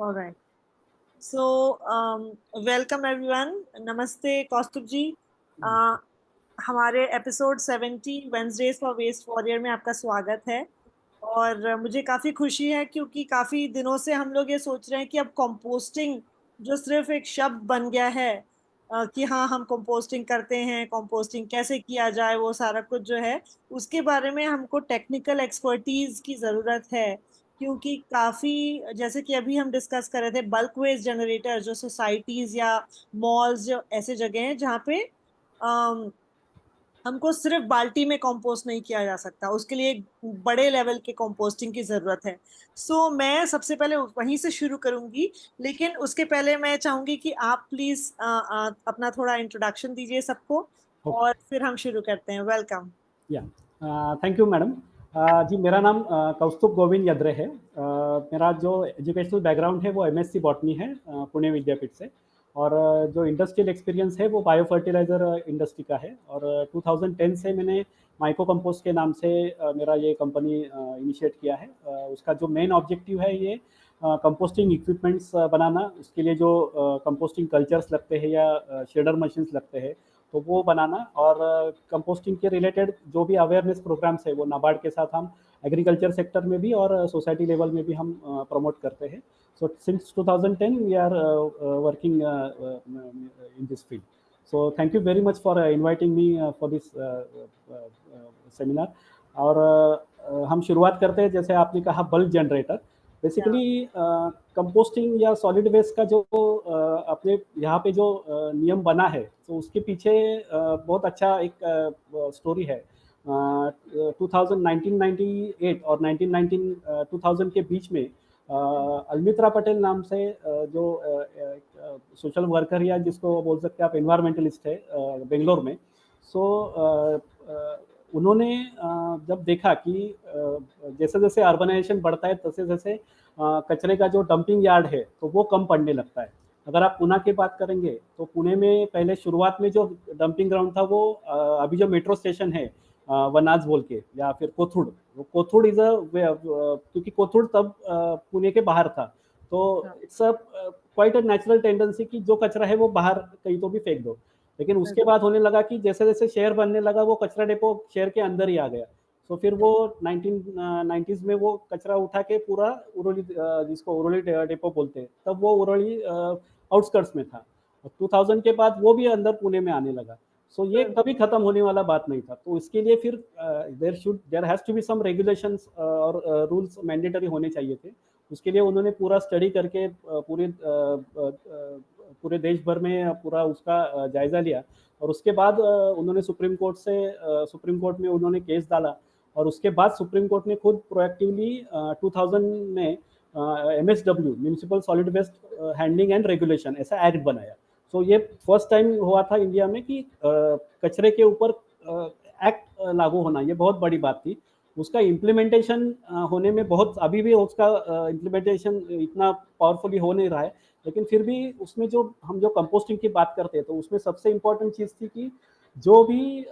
Alright. So, welcome everyone. नमस्ते Kaustubh ji. Uh, हमारे episode 70 Wednesdays for waste warrior में आपका स्वागत है. और मुझे काफ़ी खुशी है क्योंकि काफ़ी दिनों से हम लोग ये सोच रहे हैं कि अब कंपोस्टिंग जो सिर्फ एक शब्द बन गया है, कि हाँ हम कंपोस्टिंग करते हैं, कंपोस्टिंग कैसे किया जाए, वो सारा कुछ जो है उसके बारे में हमको टेक्निकल एक्सपर्टीज की ज़रूरत है. क्योंकि काफ़ी जैसे कि अभी हम डिस्कस कर रहे थे बल्क वेस्ट जनरेटर जो सोसाइटीज़ या मॉल्स जो ऐसे जगह हैं जहाँ पे हमको सिर्फ बाल्टी में कंपोस्ट नहीं किया जा सकता, उसके लिए एक बड़े लेवल के कंपोस्टिंग की ज़रूरत है. मैं सबसे पहले वहीं से शुरू करूंगी, लेकिन उसके पहले मैं चाहूंगी कि आप प्लीज़ अपना थोड़ा इंट्रोडक्शन दीजिए सबको, ओके. और फिर हम शुरू करते हैं. वेलकम. या थैंक यू मैडम. जी मेरा नाम कौस्तुभ गोविंद यद्रे है. मेरा जो एजुकेशनल बैकग्राउंड है वो एमएससी बॉटनी है पुणे विद्यापीठ से. और जो इंडस्ट्रियल एक्सपीरियंस है वो बायो फर्टिलाइज़र इंडस्ट्री का है. और 2010 से मैंने माइको कंपोस्ट के नाम से मेरा ये कंपनी इनिशिएट किया है. उसका जो मेन ऑब्जेक्टिव है ये कंपोस्टिंग इक्विपमेंट्स बनाना, उसके लिए जो कंपोस्टिंग कल्चर्स लगते हैं या शेडर मशीन्स लगते हैं तो वो बनाना. और कंपोस्टिंग के रिलेटेड जो भी अवेयरनेस प्रोग्राम्स है वो नाबार्ड के साथ हम एग्रीकल्चर सेक्टर में भी और सोसाइटी लेवल में भी हम प्रमोट करते हैं. So since 2010 we are working in this field. So thank you very much for inviting me for this seminar. और हम शुरुआत करते हैं जैसे आपने कहा बल्क जनरेटर. बेसिकली कंपोस्टिंग या सॉलिड वेस्ट का जो अपने यहाँ पे जो नियम बना है तो उसके पीछे बहुत अच्छा एक स्टोरी है. 1998 और 2000 के बीच में अलमित्रा पटेल नाम से जो सोशल वर्कर या जिसको बोल सकते हैं आप एनवायरमेंटलिस्ट है बेंगलोर में. सो उन्होंने जब देखा कि जैसे जैसे अर्बनाइजेशन बढ़ता है तैसे जैसे कचरे का जो डंपिंग यार्ड है तो वो कम पड़ने लगता है. अगर आप पुणे की बात करेंगे तो पुणे में पहले शुरुआत में जो डंपिंग ग्राउंड था वो अभी जो मेट्रो स्टेशन है वनाज बोल के या फिर कोथुड़. कोथुड़ इज अ क्योंकि कोथुड़ तब पुणे के बाहर था तो it's a quite a natural tendency कि जो कचरा है वो बाहर कहीं तो भी फेंक दो. लेकिन उसके बाद होने लगा कि जैसे जैसे शहर बनने लगा वो कचरा डेपो शहर के अंदर ही आ गया. तो फिर वो 1990s में वो कचरा उठा के पूरा उरोली जिसको उरोली डेपो बोलते हैं तब वो उरोली आउटस्कर्ट्स में था. 2000 के बाद वो भी अंदर पुणे में आने लगा. सो ये कभी खत्म होने वाला बात नहीं था. तो इसके लिए फिर there has to be some regulations और रूल्स मैंडेटरी होने चाहिए थे. उसके लिए उन्होंने पूरा स्टडी करके पूरे देश भर में पूरा उसका जायजा लिया. और उसके बाद उन्होंने सुप्रीम कोर्ट में उन्होंने केस डाला. और उसके बाद सुप्रीम कोर्ट ने खुद प्रोएक्टिवली 2000 में MSW municipal solid waste handling and regulation ऐसा एक्ट बनाया. सो ये फर्स्ट टाइम हुआ था इंडिया में कि कचरे के ऊपर एक्ट लागू होना, ये बहुत बड़ी बात थी. उसका इम्प्लीमेंटेशन होने में बहुत अभी भी उसका इम्प्लीमेंटेशन इतना पावरफुली हो नहीं रहा है. लेकिन फिर भी उसमें जो हम जो कंपोस्टिंग की बात करते हैं तो उसमें सबसे इम्पोर्टेंट चीज़ थी कि जो भी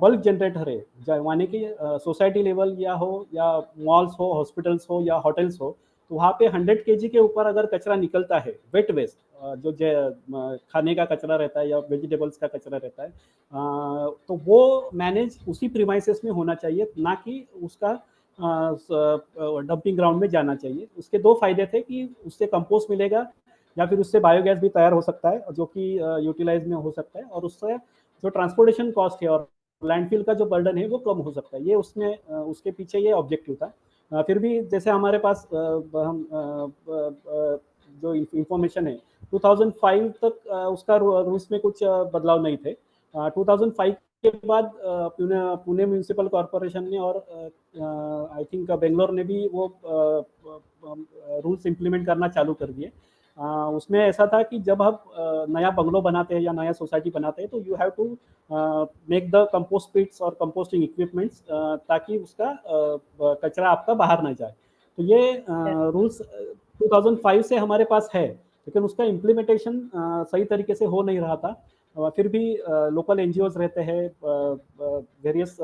बल्क जनरेटर है माने कि सोसाइटी लेवल या मॉल्स हो, हॉस्पिटल्स हो या होटल्स हो, तो वहाँ पे 100 केजी के ऊपर अगर कचरा निकलता है वेट वेस्ट जो खाने का कचरा रहता है या वेजिटेबल्स का कचरा रहता है तो वो मैनेज उसी प्रीमाइसेस में होना चाहिए, ना कि उसका डंपिंग ग्राउंड में जाना चाहिए. उसके दो फायदे थे कि उससे कंपोस्ट मिलेगा या फिर उससे बायोगैस भी तैयार हो सकता है जो कि यूटिलाइज में हो सकता है. और उससे जो ट्रांसपोर्टेशन कॉस्ट है और लैंडफिल का जो बर्डन है वो कम हो सकता है. ये उसमें उसके पीछे ये ऑब्जेक्टिव था. फिर भी जैसे हमारे पास हम जो इंफॉर्मेशन है 2005 तक उसका रूल्स में कुछ बदलाव नहीं थे. 2005 के बाद पुणे म्यूनिसिपल कॉरपोरेशन ने और आई थिंक बेंगलोर ने भी वो रूल्स इम्प्लीमेंट करना चालू कर दिए. उसमें ऐसा था कि जब आप नया बंगलो बनाते हैं या नया सोसाइटी बनाते हैं तो you have to make the compost pits और कंपोस्टिंग इक्विपमेंट्स ताकि उसका कचरा आपका बाहर ना जाए. तो ये रूल्स 2005 से हमारे पास है, लेकिन उसका इम्प्लीमेंटेशन सही तरीके से हो नहीं रहा था. फिर भी लोकल एनजीओज रहते हैं, वेरियस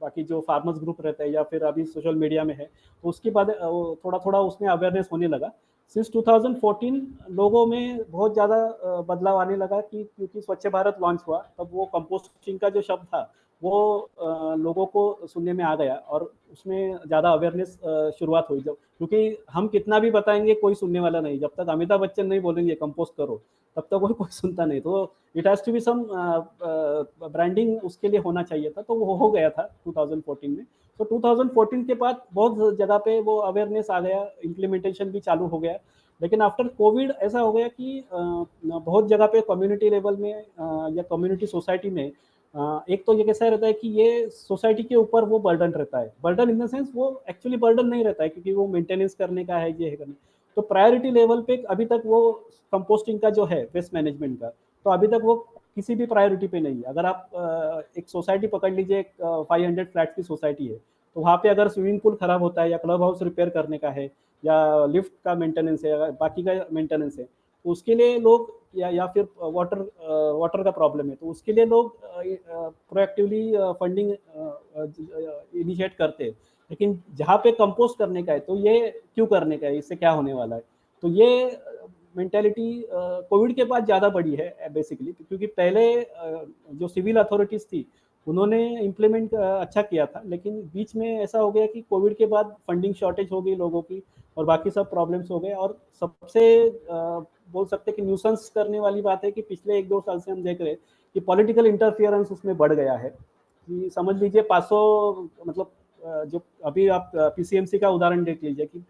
बाकी जो फार्मर्स ग्रुप रहते हैं या फिर अभी सोशल मीडिया में है, तो उसके बाद थोड़ा थोड़ा उसमें अवेयरनेस होने लगा। सिंस 2014 लोगों में बहुत ज़्यादा बदलाव आने लगा कि क्योंकि स्वच्छ भारत लॉन्च हुआ, तब वो कंपोस्टिंग का जो शब्द था वो लोगों को सुनने में आ गया और उसमें ज़्यादा अवेयरनेस शुरुआत हुई। जब क्योंकि हम कितना भी बताएंगे कोई सुनने वाला नहीं, जब तक अमिताभ बच्चन नहीं बोलेंगे कंपोस्ट करो तब तक कोई सुनता नहीं। तो it has to be some branding उसके लिए होना चाहिए था, तो वो हो गया था 2014 में। तो 2014 के बाद बहुत जगह पे वो अवेयरनेस आ गया, इम्प्लीमेंटेशन भी चालू हो गया। लेकिन आफ्टर कोविड ऐसा हो गया कि बहुत जगह पे कम्युनिटी लेवल में या कम्युनिटी सोसाइटी में एक तो ये कैसा रहता है कि ये सोसाइटी के ऊपर वो बर्डन रहता है। बर्डन इन द सेंस वो एक्चुअली बर्डन नहीं रहता है, क्योंकि वो मेंटेनेंस करने का है, ये है करने। तो प्रायोरिटी लेवल पे अभी तक वो कंपोस्टिंग का जो है वेस्ट मैनेजमेंट का, तो अभी तक वो किसी भी प्रायोरिटी पे नहीं है। अगर आप एक सोसाइटी पकड़ लीजिए, एक 500 फ्लैट की सोसाइटी है, तो वहाँ पे अगर स्विमिंग पूल खराब होता है या क्लब हाउस रिपेयर करने का है या लिफ्ट का मेंटेनेंस है या बाकी का मेंटेनेंस है, तो उसके लिए लोग या फिर वाटर का प्रॉब्लम है, तो उसके लिए लोग प्रोएक्टिवली फंडिंग इनिशिएट करते हैं। लेकिन जहाँ पे कंपोस्ट करने का है, तो ये क्यों करने का है, इससे क्या होने वाला है, तो ये मेंटेलिटी कोविड के बाद ज़्यादा बढ़ी है बेसिकली। क्योंकि पहले जो सिविल अथॉरिटीज़ थी उन्होंने इम्प्लीमेंट अच्छा किया था, लेकिन बीच में ऐसा हो गया कि कोविड के बाद फंडिंग शॉर्टेज हो गई लोगों की और बाकी सब प्रॉब्लम्स हो गए। और सबसे बोल सकते हैं कि न्यूसेंस करने वाली बात है कि पिछले 1-2 साल से हम देख रहे हैं कि पॉलिटिकल इंटरफियरेंस उसमें बढ़ गया है। कि समझ लीजिए 500 मतलब जो अभी आप पीसीएमसी का उदाहरण देख लीजिए कि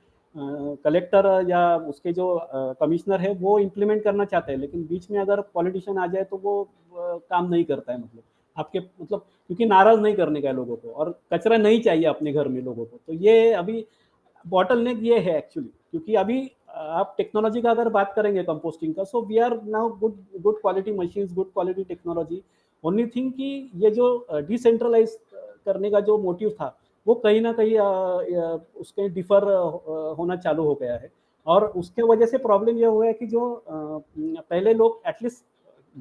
कलेक्टर या उसके जो कमिश्नर है वो इम्प्लीमेंट करना चाहते हैं, लेकिन बीच में अगर पॉलिटिशियन आ जाए तो वो काम नहीं करता है। मतलब आपके मतलब क्योंकि नाराज नहीं करने का है लोगों को, और कचरा नहीं चाहिए अपने घर में लोगों को। तो ये अभी बॉटल नेक ये है एक्चुअली, क्योंकि अभी आप टेक्नोलॉजी का अगर बात करेंगे कंपोस्टिंग का, so we are now good good quality machines, good quality technology. Only thing कि ये जो डिसेंट्रलाइज करने का जो मोटिव था वो कहीं ना कहीं उसके डिफर होना चालू हो गया है। और उसके वजह से प्रॉब्लम ये हुआ है कि जो पहले लोग एटलीस्ट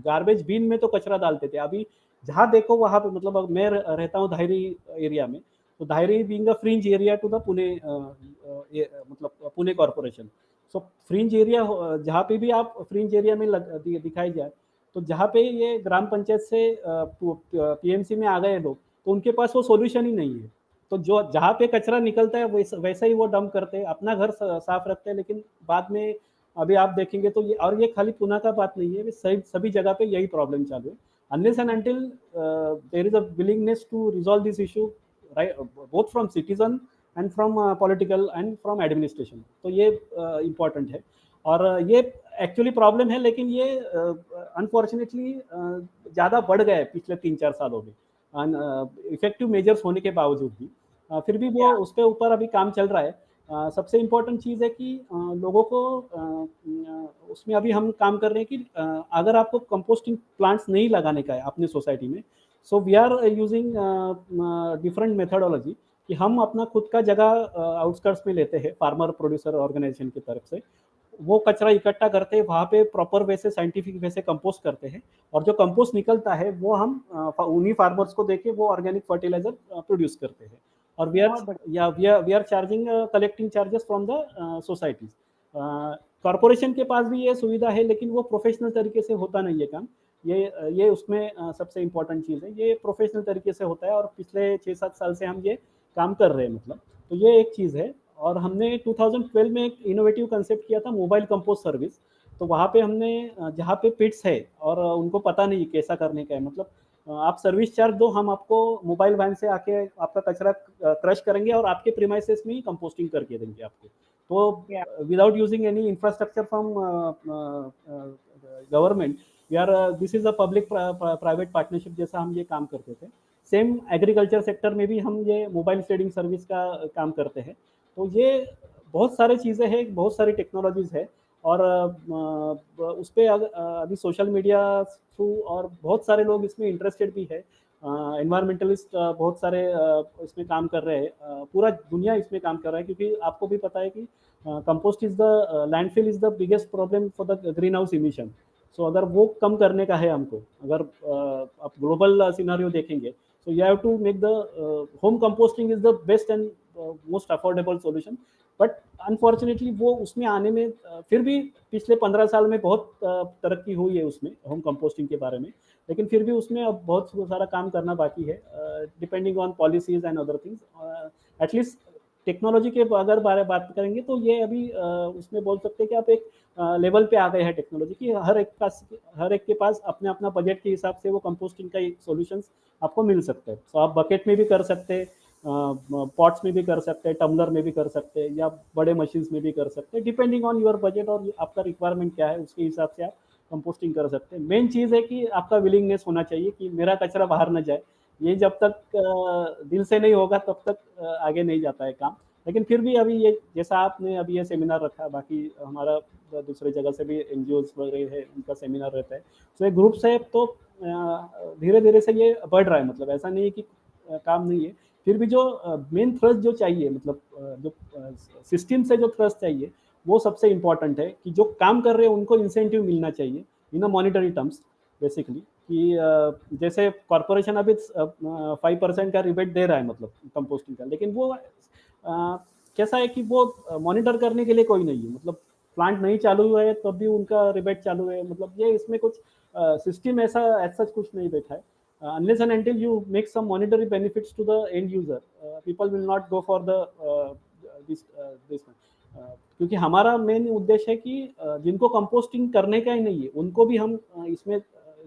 गार्बेज बिन में तो कचरा डालते थे, अभी जहाँ देखो वहाँ पे, मतलब मैं रहता हूँ धायरी एरिया में, तो Dhayari being a fringe area to the Pune मतलब Pune corporation. So fringe area जहाँ पे भी आप फ्रिंज एरिया में दिखाई जाए, तो जहाँ पे ये ग्राम पंचायत से पीएमसी में आ गए लोग, तो उनके पास वो सॉल्यूशन ही नहीं है। तो जो जहाँ पे कचरा निकलता है वैसा ही वो डंप करते हैं, अपना घर साफ रखते हैं, लेकिन बाद में अभी आप देखेंगे तो ये, और ये खाली पुणे का बात नहीं है, सभी जगह पे यही प्रॉब्लम चालू है। Unless and until there is a willingness to resolve this issue, right, both from citizen and from political and from administration, तो ये इम्पॉर्टेंट है। और ये एक्चुअली प्रॉब्लम है, लेकिन ये अनफॉर्चुनेटली ज़्यादा बढ़ गया है पिछले 3-4 सालों में, इफेक्टिव मेजर्स होने के बावजूद भी। फिर भी वो उस पर ऊपर अभी काम चल रहा है। सबसे इम्पोर्टेंट चीज़ है कि लोगों को उसमें अभी हम काम कर रहे हैं कि अगर आपको कंपोस्टिंग प्लांट्स नहीं लगाने का है अपने सोसाइटी में, so we are using different methodology कि हम अपना खुद का जगह आउटस्कर्ट्स में लेते हैं फार्मर प्रोड्यूसर ऑर्गेनाइजेशन की तरफ से। वो कचरा इकट्ठा करते हैं, वहाँ पे प्रॉपर वे से साइंटिफिक वे से कंपोस्ट करते हैं, और जो कंपोस्ट निकलता है वो हम उन्हीं फार्मर्स को देके वो ऑर्गेनिक फर्टिलाइजर प्रोड्यूस करते हैं। और we are charging collecting charges from the societies. Corporation के पास भी ये सुविधा है, लेकिन वो प्रोफेशनल तरीके से होता नहीं है काम। ये उसमें सबसे इम्पोर्टेंट चीज़ है, ये प्रोफेशनल तरीके से होता है, और पिछले 6-7 साल से हम ये काम कर रहे हैं मतलब। तो ये एक चीज़ है। और हमने 2012 में एक इनोवेटिव कंसेप्ट किया था, मोबाइल कंपोस्ट सर्विस। तो वहाँ पे हमने जहाँ पे पिट्स है और उनको पता नहीं कैसा करने का है, मतलब आप सर्विस चार्ज दो, हम आपको मोबाइल वैन से आके आपका कचरा क्रश करेंगे और आपके प्रीमाइसेस में ही कंपोस्टिंग करके देंगे आपको। तो without using any infrastructure from government, we are this is a public private partnership जैसा हम ये काम करते थे। सेम एग्रीकल्चर सेक्टर में भी हम ये मोबाइल शेडिंग सर्विस का काम करते हैं। तो ये बहुत सारी चीज़ें हैं, बहुत सारी टेक्नोलॉजीज़ है। और उस पर अभी सोशल मीडिया थ्रू और बहुत सारे लोग इसमें इंटरेस्टेड भी है। एनवायरमेंटलिस्ट बहुत सारे इसमें काम कर रहे हैं, पूरा दुनिया इसमें काम कर रहा है, क्योंकि आपको भी पता है कि compost is the landfill is the biggest problem for the greenhouse emission. So अगर वो कम करने का है हमको, अगर आप ग्लोबल सिनारियो देखेंगे, So you have to make the home composting is the best and most affordable solution. But unfortunately वो उसमें आने में फिर भी पिछले 15 साल में बहुत तरक्की हुई है उसमें होम कंपोस्टिंग के बारे में, लेकिन फिर भी उसमें अब बहुत सारा काम करना बाकी है, depending on policies and other things. At least technology के अगर बात करेंगे तो ये अभी उसमें बोल सकते हैं कि आप एक लेवल पे आ गए हैं टेक्नोलॉजी की, हर एक के पास अपने अपना बजट के हिसाब से वो कंपोस्टिंग का सॉल्यूशंस आपको मिल सकते हैं। तो आप बकेट में भी कर सकते हैं, पॉट्स में भी कर सकते हैं, टम्बलर में भी कर सकते हैं, या बड़े मशीन्स में भी कर सकते हैं, डिपेंडिंग ऑन योर बजट और आपका रिक्वायरमेंट क्या है उसके हिसाब से आप कंपोस्टिंग कर सकते हैं। मेन चीज़ है कि आपका विलिंगनेस होना चाहिए कि मेरा कचरा बाहर न जाए। ये जब तक दिल से नहीं होगा तब तक आगे नहीं जाता है काम। लेकिन फिर भी अभी ये जैसा आपने अभी ये सेमिनार रखा, बाकी हमारा दूसरे जगह से भी एनजीओज वगैरह है उनका सेमिनार रहता है, तो ये ग्रुप से तो धीरे धीरे से ये बढ़ रहा है। मतलब ऐसा नहीं है कि काम नहीं है, फिर भी जो मेन थ्रस्ट जो चाहिए, मतलब जो सिस्टम से जो थ्रस्ट चाहिए वो सबसे इम्पोर्टेंट है कि जो काम कर रहे हैं उनको इंसेंटिव मिलना चाहिए इन अ मॉनिटरी टर्म्स बेसिकली, कि जैसे कॉरपोरेशन अभी 5% का रिबेट दे रहा है मतलब कंपोस्टिंग का, लेकिन वो कैसा है कि वो मॉनिटर करने के लिए कोई नहीं है। मतलब प्लांट नहीं चालू हुआ है तब भी उनका रिबेट चालू है, मतलब ये इसमें कुछ सिस्टम ऐसा सच कुछ नहीं बैठा है। Unless and until you make some monetary benefits to the end user, people will not go for the this one. क्योंकि हमारा मेन उद्देश्य है कि जिनको कंपोस्टिंग करने का ही नहीं है उनको भी हम इसमें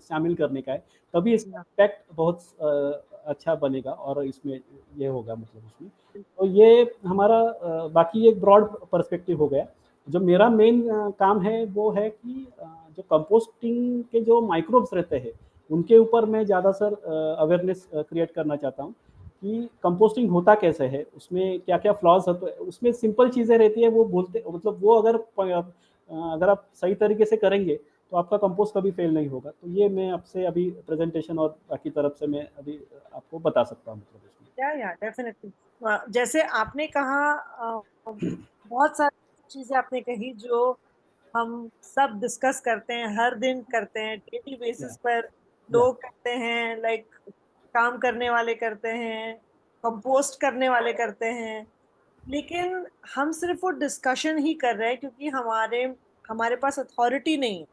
शामिल करने का है, तभी इसका इम्पैक्ट बहुत अच्छा बनेगा और इसमें ये होगा, मतलब उसमें। तो ये हमारा बाकी एक ब्रॉड पर्सपेक्टिव हो गया। जो मेरा मेन काम है वो है कि जो कंपोस्टिंग के जो माइक्रोब्स रहते हैं उनके ऊपर मैं ज़्यादा सर अवेयरनेस क्रिएट करना चाहता हूँ कि कंपोस्टिंग होता कैसे है, उसमें क्या क्या फ्लॉज होते हैं। उसमें सिंपल चीज़ें रहती है, वो बोलते मतलब वो अगर आप सही तरीके से करेंगे तो आपका कंपोस्ट कभी फेल नहीं होगा। तो ये मैं आपसे अभी प्रेजेंटेशन और बाकी तरफ से मैं अभी आपको बता सकता हूँ, मतलब इसमें। या डेफिनेटली, जैसे आपने कहा, बहुत सारी चीजें आपने कही जो हम सब डिस्कस करते हैं, हर दिन करते हैं, डेली या बेसिस पर या लोग करते हैं, लाइक काम करने वाले करते हैं, कंपोस्ट करने वाले करते हैं। लेकिन हम सिर्फ वो डिस्कशन ही कर रहे हैं क्योंकि हमारे हमारे पास अथॉरिटी नहीं है,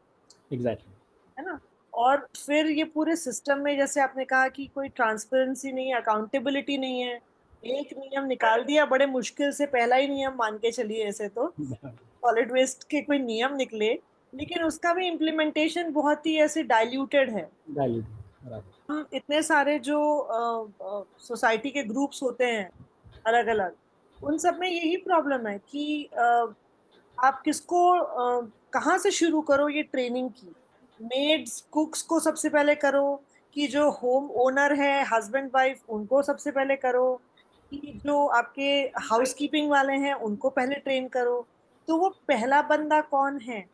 एग्जैक्टली। है ना। और फिर ये पूरे सिस्टम में जैसे आपने कहा कि कोई ट्रांसपेरेंसी नहीं है, अकाउंटेबिलिटी नहीं है। एक नियम निकाल दिया, बड़े मुश्किल से पहला ही नियम मान के चलिए, ऐसे तो सॉलिड वेस्ट के कोई नियम निकले, लेकिन उसका भी इम्प्लीमेंटेशन बहुत ही ऐसे डाइल्यूटेड है। बराबर। हम इतने सारे जो सोसाइटी के ग्रुप्स होते हैं अलग अलग, उन सब में यही प्रॉब्लम है कि आप किसको कहाँ से शुरू करो ये ट्रेनिंग की। मेड्स कुक्स को सबसे पहले करो, कि जो होम ओनर है हस्बैंड वाइफ उनको सबसे पहले करो, कि जो आपके हाउसकीपिंग वाले हैं उनको पहले ट्रेन करो। तो वो पहला बंदा कौन है?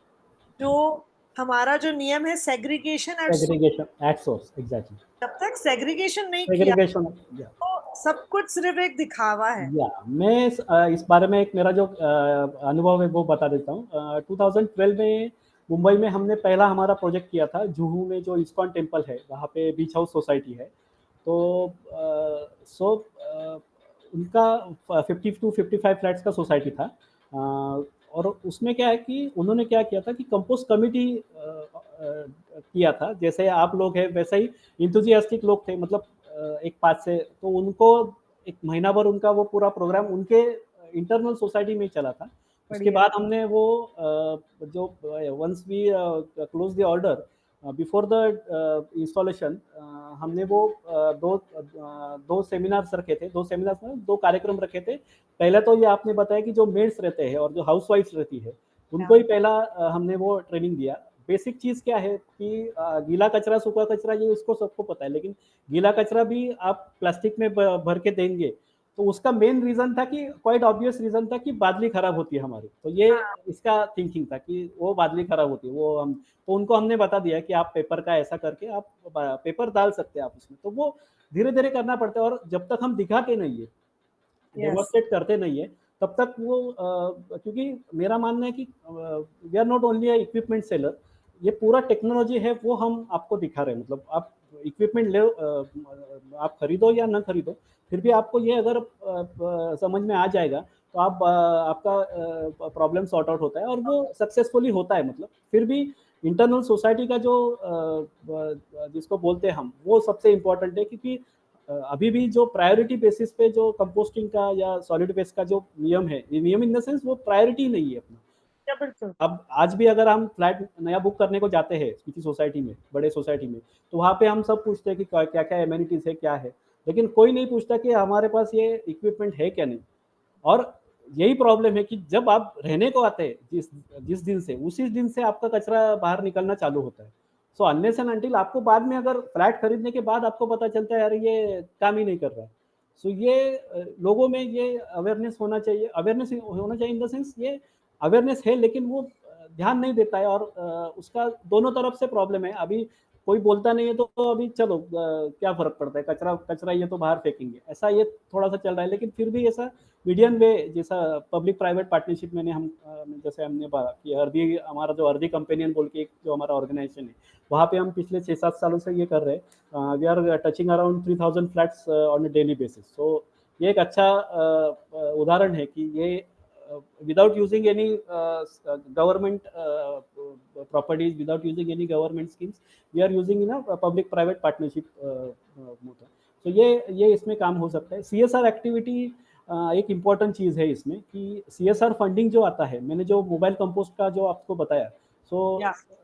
जो हमारा जो नियम है segregation at, segregation at source, exactly. जब तक सेग्रीगेशन नहीं किया सेग्रीगेशन, या तो सब कुछ सिर्फ एक दिखावा है। मैं इस बारे में एक मेरा जो अनुभव है वो बता देता हूँ। 2012 में मुंबई में हमने पहला हमारा प्रोजेक्ट किया था, जुहू में जो इस्कॉन टेम्पल है वहाँ पे बीच हाउस सोसाइटी है। तो उनका 50 to 55 फ्लैट्स का सोसाइटी था। और उसमें क्या है कि उन्होंने क्या किया था कि कंपोस्ट कमिटी किया था, जैसे आप लोग हैं वैसे ही इंथुजियास्टिक लोग थे, मतलब एक पास से, तो उनको एक महीना भर उनका वो पूरा प्रोग्राम उनके इंटरनल सोसाइटी में ही चला था। उसके बढ़िया। बाद हमने वो जो once we close the order before the installation, हमने वो दो सेमिनार्स रखे थे, दो सेमिनार्स में दो कार्यक्रम रखे थे। पहले तो ये आपने बताया कि जो मेड्स रहते हैं और जो हाउस वाइफ्स रहती है उनको ही पहला हमने वो ट्रेनिंग दिया। बेसिक चीज क्या है कि गीला कचरा सूखा कचरा ये उसको सबको पता है, लेकिन गीला कचरा भी आप प्लास्टिक में भर के देंगे तो उसका मेन रीजन था कि क्वाइट ऑब्वियस रीजन था कि बादली खराब होती है हमारी। तो ये हाँ। इसका थिंकिंग था कि वो बादली खराब होती है, वो हम तो उनको हमने बता दिया कि आप पेपर का ऐसा करके आप पेपर डाल सकते हैं आप उसमें। तो वो धीरे धीरे करना पड़ता है, और जब तक हम दिखाते नहीं है, यस। डेमोस्ट्रेट करते नहीं है, तब तक वो क्योंकि मेरा मानना है कि we are not only equipment seller, ये पूरा टेक्नोलॉजी है वो हम आपको दिखा रहे हैं। मतलब आप इक्विपमेंट ले आप खरीदो या ना खरीदो, फिर भी आपको ये अगर समझ में आ जाएगा तो आप आपका प्रॉब्लम सॉर्ट आउट होता है और वो सक्सेसफुली होता है। मतलब फिर भी इंटरनल सोसाइटी का जो जिसको बोलते हैं हम, वो सबसे इम्पोर्टेंट है, क्योंकि अभी भी जो प्रायोरिटी बेसिस पे जो कंपोस्टिंग का या सॉलिड वेस्ट का जो नियम है, ये नियम इन द सेंस वो प्रायोरिटी नहीं है अपना। बिल्कुल। अब आज भी अगर हम फ्लैट नया बुक करने को जाते हैं किसी सोसाइटी में, बड़े सोसाइटी में, तो वहाँ पे हम सब पूछते हैं कि क्या क्या एमेनिटीज है, क्या है, लेकिन कोई नहीं पूछता कि हमारे पास ये इक्विपमेंट है क्या नहीं। और यही प्रॉब्लम है कि जब आप रहने को आते हैं जिस जिस दिन से, उसी दिन से आपका कचरा बाहर निकलना चालू होता है। सो अनलेस एंड अनटिल आपको बाद में, अगर फ्लैट खरीदने के बाद आपको पता चलता है यार ये काम ही नहीं कर रहा है। सो ये लोगों में ये अवेयरनेस होना चाहिए, अवेयरनेस होना चाहिए इन द सेंस ये अवेयरनेस है, लेकिन वो ध्यान नहीं देता है। और उसका दोनों तरफ से प्रॉब्लम है। अभी कोई बोलता नहीं है तो अभी चलो क्या फर्क पड़ता है, कचरा कचरा ये तो बाहर फेंकेंगे, ऐसा ये थोड़ा सा चल रहा है। लेकिन फिर भी ऐसा मीडियम वे, जैसा पब्लिक प्राइवेट पार्टनरशिप मैंने हम जैसे हमने बात की, अर्दी हमारा जो अर्दी कंपेनियन बोल के एक जो हमारा ऑर्गेनाइजेशन है, वहाँ पे हम पिछले 6-7 सालों से ये कर रहे हैं। We are touching around 3000 flats on a daily basis. So ये एक अच्छा उदाहरण है कि ये without using any government properties, without using any government schemes, we are using in a public private partnership mode। तो ये इसमें काम हो सकता है। CSR एक्टिविटी एक इम्पॉर्टेंट चीज़ है इसमें, कि CSR फंडिंग जो आता है, मैंने जो मोबाइल कंपोस्ट का जो आपको बताया, सो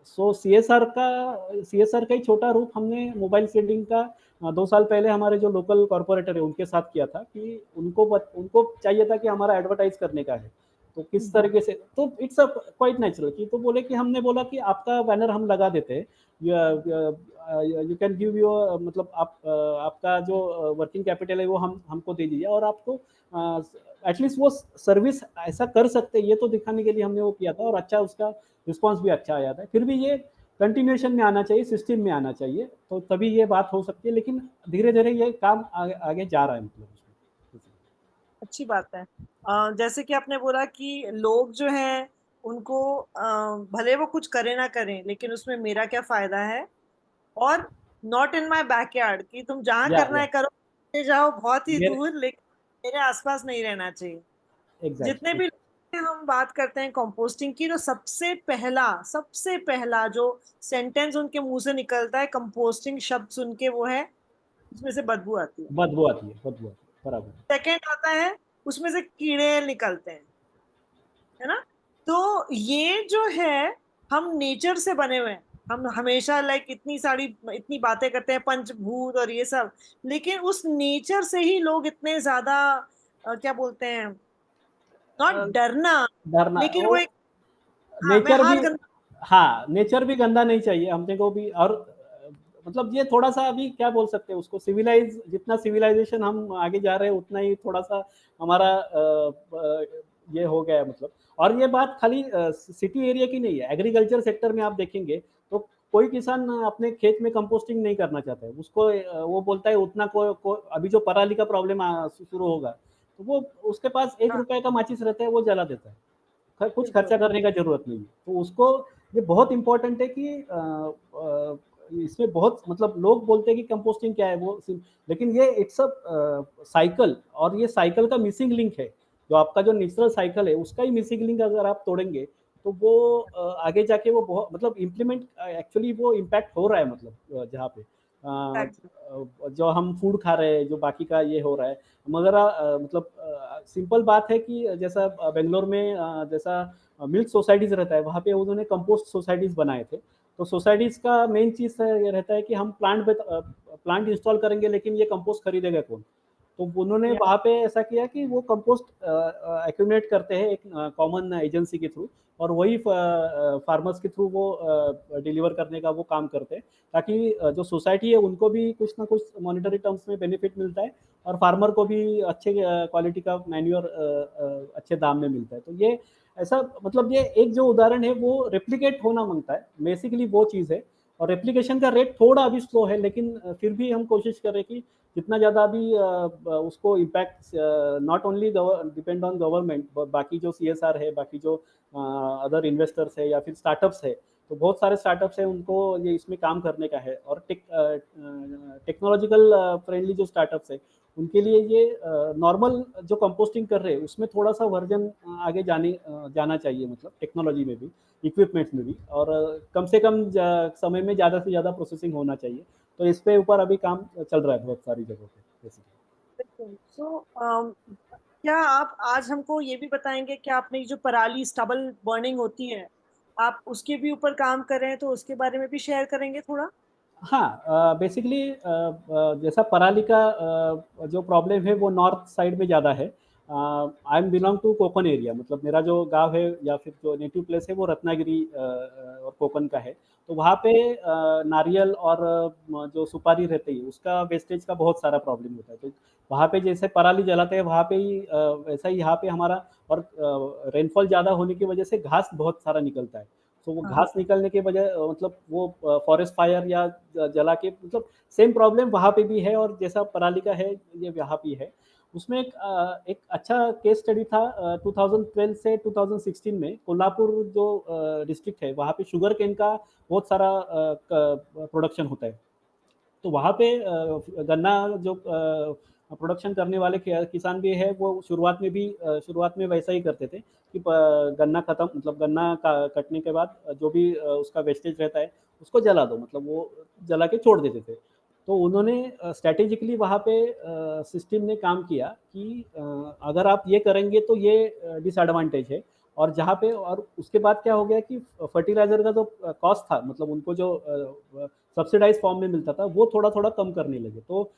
सो CSR का ही छोटा रूप हमने मोबाइल सीडिंग का 2 साल पहले हमारे जो लोकल कॉर्पोरेटर है उनके साथ किया था, कि उनको चाहिए था कि हमारा एडवर्टाइज करने का है, तो किस तरीके से, तो इट्स अ क्वाइट नेचुरल कि, तो बोले कि हमने बोला कि आपका बैनर हम लगा देते हैं, यू कैन गिव योर, मतलब आपका जो वर्किंग कैपिटल है वो हमको दे दीजिए, और आपको एटलीस्ट वो सर्विस ऐसा कर सकते हैं, ये तो दिखाने के लिए हमने वो किया था। और अच्छा, उसका रिस्पॉन्स भी अच्छा आया था। फिर भी ये कंटिन्यूएशन में आना चाहिए, सिस्टम में आना चाहिए, तो तभी ये बात हो सकती है। लेकिन धीरे धीरे ये काम आगे जा रहा है, मतलब अच्छी बात है। जैसे कि आपने बोला कि लोग जो हैं उनको भले वो कुछ करें ना करें, लेकिन उसमें मेरा क्या फायदा है, और नॉट इन माई बैकयार्ड, कि तुम जहाँ करना या है करो, ले जाओ बहुत ही मेरे दूर, लेकिन मेरे आसपास नहीं रहना चाहिए। जितने एग्जैक्टली भी लोग हैं, हम बात करते हैं कंपोस्टिंग की, तो सबसे पहला जो सेंटेंस उनके मुंह से निकलता है कंपोस्टिंग शब्द सुन के, वो है उसमें से बदबू आती है। बदबू आती है, बदबू आती है, बराबर। सेकेंड आता है उसमें से कीड़े निकलते हैं, है ना। तो ये जो है, हम नेचर से बने हुए हैं। हम हमेशा लाइक इतनी बातें करते हैं पंचभूत और ये सब, लेकिन उस नेचर से ही लोग इतने ज्यादा क्या बोलते हैं, नॉट डरना, डरना लेकिन वो वो एक, हाँ मैं नेचर भी, हाथ गंदा। हाँ नेचर भी गंदा नहीं चाहिए हमने को भी। और मतलब ये थोड़ा सा अभी क्या बोल सकते हैं उसको, सिविलाइज, जितना सिविलाइजेशन हम आगे जा रहे हैं उतना ही थोड़ा सा हमारा ये हो गया है, मतलब। और ये बात खाली सिटी एरिया की नहीं है, एग्रीकल्चर सेक्टर में आप देखेंगे तो कोई किसान अपने खेत में कंपोस्टिंग नहीं करना चाहता है। उसको वो बोलता है उतना अभी जो पराली का प्रॉब्लम शुरू होगा, तो वो उसके पास हाँ, ₹1 का माचिस रहता है, वो जला देता है। कुछ बिल्कुल। खर्चा करने का जरूरत नहीं है। तो उसको ये बहुत इंपॉर्टेंट है कि इसमें बहुत, मतलब लोग बोलते हैं कि कंपोस्टिंग क्या है वो, लेकिन ये इट्स अ साइकिल, और ये साइकिल का मिसिंग लिंक है। जो आपका जो नेचुरल साइकिल है उसका ही मिसिंग लिंक अगर आप तोड़ेंगे, तो वो आगे जाके वो बहुत, मतलब इम्प्लीमेंट एक्चुअली वो इम्पैक्ट हो रहा है, मतलब जहाँ पे Exactly. जो हम फूड खा रहे हैं, जो बाकी का ये हो रहा है, मगर मतलब सिंपल बात है कि जैसा बेंगलोर में जैसा मिल्क सोसाइटीज रहता है, वहाँ पे उन्होंने कंपोस्ट सोसाइटीज बनाए थे। तो सोसाइटीज का मेन चीज ये रहता है कि हम प्लांट इंस्टॉल करेंगे, लेकिन ये कंपोस्ट खरीदेगा कौन। तो उन्होंने Yeah. वहाँ पे ऐसा किया कि वो कंपोस्ट एक्यूमुलेट करते हैं एक कॉमन एजेंसी के थ्रू, और वही फार्मर्स के थ्रू वो डिलीवर करने का वो काम करते हैं, ताकि जो सोसाइटी है उनको भी कुछ ना कुछ मॉनिटरी टर्म्स में बेनिफिट मिलता है, और फार्मर को भी अच्छे क्वालिटी का मैन्योर अच्छे दाम में मिलता है। तो ये ऐसा, मतलब ये एक जो उदाहरण है वो रेप्लिकेट होना मांगता है, बेसिकली वो चीज़ है। और रेप्लिकेशन का रेट थोड़ा अभी स्लो है, लेकिन फिर भी हम कोशिश करें कि जितना ज़्यादा अभी उसको impact, not only depend on government, बाकी जो CSR है, बाकी जो अदर इन्वेस्टर्स है या फिर स्टार्टअप्स है, तो बहुत सारे स्टार्टअप्स हैं, उनको ये इसमें काम करने का है। और टेक्नोलॉजिकल फ्रेंडली जो स्टार्टअप्स है उनके लिए ये नॉर्मल जो कंपोस्टिंग कर रहे हैं उसमें थोड़ा सा वर्जन आगे जाना चाहिए, मतलब टेक्नोलॉजी में भी, इक्विपमेंट्स में भी, और कम से कम समय में ज़्यादा से ज़्यादा प्रोसेसिंग होना चाहिए। तो इस पे ऊपर अभी काम चल रहा है बहुत सारी जगहों पे बेसिकली। बिल्कुल। क्या आप आज हमको ये भी बताएंगे कि आपने ये जो पराली स्टबल बर्निंग होती है, आप उसके भी ऊपर काम कर रहे हैं, तो उसके बारे में भी शेयर करेंगे थोड़ा? हाँ, बेसिकली जैसा पराली का जो प्रॉब्लम है वो नॉर्थ साइड में ज़्यादा है। I am belong to Konkan area, मतलब मेरा जो गांव है या फिर जो नेटिव प्लेस है वो रत्नागिरी और कोकन का है। तो वहाँ पे नारियल और जो सुपारी रहती है उसका वेस्टेज का बहुत सारा प्रॉब्लम होता है। तो वहाँ पे जैसे पराली जलाते हैं वहाँ पे ही वैसा ही यहाँ पे हमारा, और रेनफॉल ज़्यादा होने की वजह से घास बहुत सारा निकलता है। तो वो हाँ। घास निकलने के वजह मतलब वो फॉरेस्ट फायर या जला के, मतलब सेम प्रॉब्लम वहाँ पे भी है, और जैसा पराली का है ये यहाँ भी है। उसमें एक अच्छा केस स्टडी था 2012 से 2016 में, कोल्हापुर जो डिस्ट्रिक्ट है वहाँ पे शुगर केन का बहुत सारा प्रोडक्शन होता है। तो वहाँ पे गन्ना जो प्रोडक्शन करने वाले किसान भी है वो शुरुआत में वैसा ही करते थे कि गन्ना खत्म, मतलब गन्ना कटने के बाद जो भी उसका वेस्टेज रहता है उसको जला दो, मतलब वो जला के छोड़ देते थे। तो उन्होंने स्ट्रैटेजिकली वहाँ पे सिस्टम ने काम किया कि अगर आप ये करेंगे तो ये डिसएडवांटेज है। और जहाँ पे, और उसके बाद क्या हो गया कि फर्टिलाइजर का जो कॉस्ट था, मतलब उनको जो सब्सिडाइज फॉर्म में मिलता था वो थोड़ा थोड़ा कम करने लगे। तो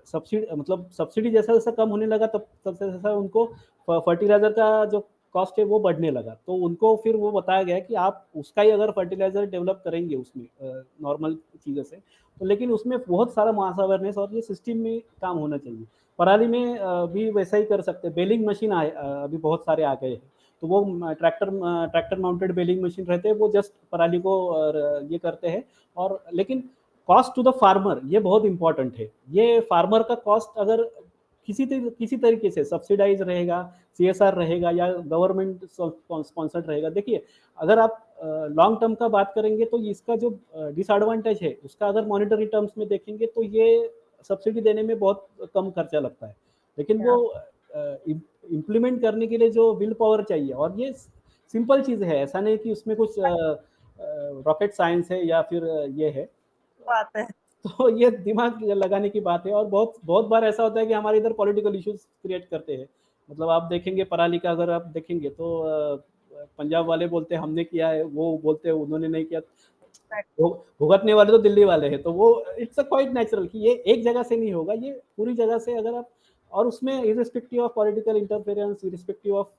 सब्सिडी, मतलब सब्सिडी जैसा जैसा कम होने लगा तब तब जैसा उनको फर्टिलाइजर का जो कॉस्ट है वो बढ़ने लगा। तो उनको फिर वो बताया गया कि आप उसका ही अगर फर्टिलाइजर डेवलप करेंगे उसमें नॉर्मल चीज़ों से, तो लेकिन उसमें बहुत सारा मास अवेयरनेस और ये सिस्टम में काम होना चाहिए। पराली में भी वैसा ही कर सकते हैं। बेलिंग मशीन अभी बहुत सारे आ गए हैं। तो वो ट्रैक्टर माउंटेड बेलिंग मशीन रहते हैं, वो जस्ट पराली को ये करते हैं। और लेकिन कॉस्ट टू द फार्मर ये बहुत इंपॉर्टेंट है। ये फार्मर का कॉस्ट अगर किसी तरीके से सब्सिडाइज रहेगा, सीएसआर रहेगा या गवर्नमेंट स्पॉन्सर्ड रहेगा। देखिए, अगर आप लॉन्ग टर्म का बात करेंगे तो इसका जो डिसएडवांटेज है उसका अगर मॉनेटरी टर्म्स में देखेंगे तो ये सब्सिडी देने में बहुत कम खर्चा लगता है। लेकिन वो इम्प्लीमेंट करने के लिए जो विल पावर चाहिए, और ये सिंपल चीज़ है, ऐसा नहीं कि उसमें कुछ रॉकेट साइंस है या फिर ये है। बात है। तो ये दिमाग लगाने की बात है। और बहुत बहुत बार ऐसा होता है कि हमारे इधर पॉलिटिकल इश्यूज क्रिएट करते हैं। मतलब आप देखेंगे पराली का, अगर आप देखेंगे तो पंजाब वाले बोलते हैं हमने किया है, वो बोलते हैं उन्होंने नहीं किया। भुगतने वाले तो दिल्ली वाले हैं। तो वो इट्स अ क्वाइट नेचुरल कि ये एक जगह से नहीं होगा, ये पूरी जगह से अगर आप, और उसमें irrespective of political interference, irrespective of,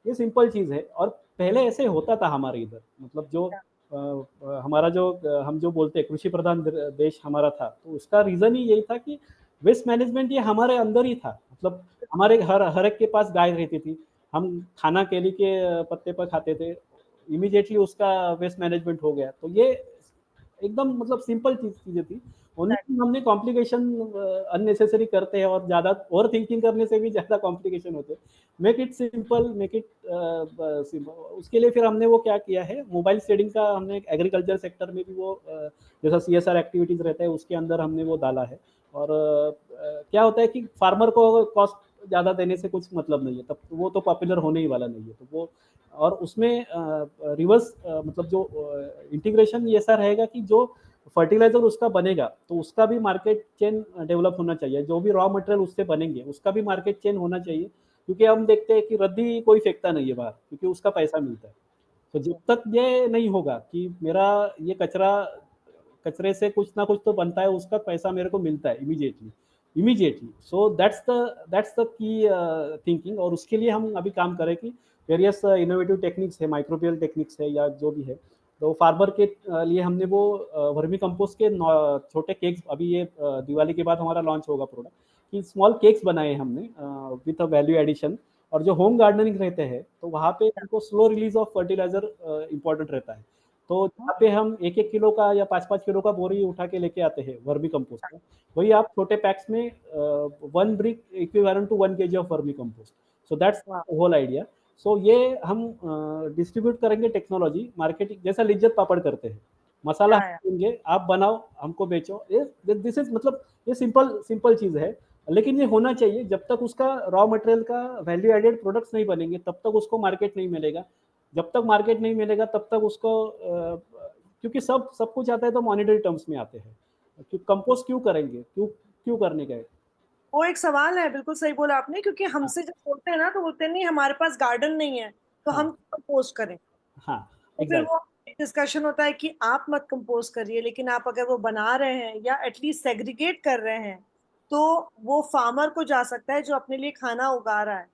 ये सिंपल चीज़ है। और पहले ऐसे होता था हमारे इधर, मतलब जो हमारा जो हम जो बोलते हैं कृषि प्रधान देश हमारा था, तो उसका रीज़न ही यही था कि वेस्ट मैनेजमेंट ये हमारे अंदर ही था। मतलब हमारे हर एक के पास गाय रहती थी, हम खाना केली के पत्ते पर खाते थे, इमीडिएटली उसका वेस्ट मैनेजमेंट हो गया। तो ये एकदम मतलब सिंपल चीजें थी। उन्हें हमने कॉम्प्लिकेशन अननेसेसरी करते हैं, और ज़्यादा ओवर थिंकिंग करने से भी ज़्यादा कॉम्प्लिकेशन होते हैं। Make it simple, make it उसके लिए फिर हमने वो क्या किया है, मोबाइल शेडिंग का हमने एग्रीकल्चर सेक्टर में भी वो जैसा सीएसआर एक्टिविटीज़ रहता है उसके अंदर हमने वो डाला है। और क्या होता है कि फार्मर को कॉस्ट ज़्यादा देने से कुछ मतलब नहीं है, तब वो तो पॉपुलर होने ही वाला नहीं है। तो वो, और उसमें रिवर्स मतलब जो इंटीग्रेशन ये ऐसा रहेगा कि जो फर्टिलाइजर उसका बनेगा तो उसका भी मार्केट चेन डेवलप होना चाहिए। जो भी रॉ मटेरियल उससे बनेंगे उसका भी मार्केट चेन होना चाहिए। क्योंकि हम देखते हैं कि रद्दी कोई फेंकता नहीं है बाहर, क्योंकि उसका पैसा मिलता है। तो जब तक ये नहीं होगा कि मेरा ये कचरे से कुछ ना कुछ तो बनता है, उसका पैसा मेरे को मिलता है immediately. So that's the key thinking. और उसके लिए हम अभी काम करें कि वेरियस इनोवेटिव टेक्निक्स है, माइक्रोबियल टेक्निक्स है या जो भी है। तो फार्मर के लिए हमने वो वर्मी कंपोस्ट के छोटे केक्स, अभी ये दिवाली के बाद हमारा लॉन्च होगा प्रोडक्ट, कि स्मॉल केक्स बनाए हमने विथ अ वैल्यू एडिशन। और जो होम गार्डनिंग रहते हैं तो वहाँ पे उनको slow release of fertiliser important रहता है। तो जहाँ पे हम 1-1 किलो का या 5-5 किलो का बोरी उठा के लेके आते हैं वर्मी कंपोस्ट का, वही आप छोटे पैक्स में 1 brick equivalent to 1 kg of vermicompost. So that's whole idea. So ये हम डिस्ट्रीब्यूट करेंगे टेक्नोलॉजी मार्केटिंग, जैसा लिज्जत पापड़ करते हैं, मसाला या हम देंगे, आप बनाओ हमको बेचो, ये दिस इज मतलब ये सिंपल सिंपल चीज़ है। लेकिन ये होना चाहिए, जब तक उसका रॉ मटेरियल का वैल्यू एडेड प्रोडक्ट्स नहीं बनेंगे तब तक उसको मार्केट नहीं मिलेगा, जब तक मार्केट नहीं मिलेगा तब तक उसको क्योंकि सब कुछ आता है तो मॉनेटरी टर्म्स में आते हैं, कंपोस्ट क्यों करेंगे, क्यों क्यों करने का है। वो एक सवाल है, बिल्कुल सही बोला आपने, क्योंकि हमसे जब बोलते हैं ना तो बोलते हैं नहीं हमारे पास गार्डन नहीं है तो हाँ हम कंपोज करें। हाँ तो फिर एग्जैक्ट। वो डिस्कशन होता है कि आप मत कंपोज करिए, लेकिन आप अगर वो बना रहे हैं या एटलीस्ट सेग्रीगेट कर रहे हैं तो वो फार्मर को जा सकता है जो अपने लिए खाना उगा रहा है।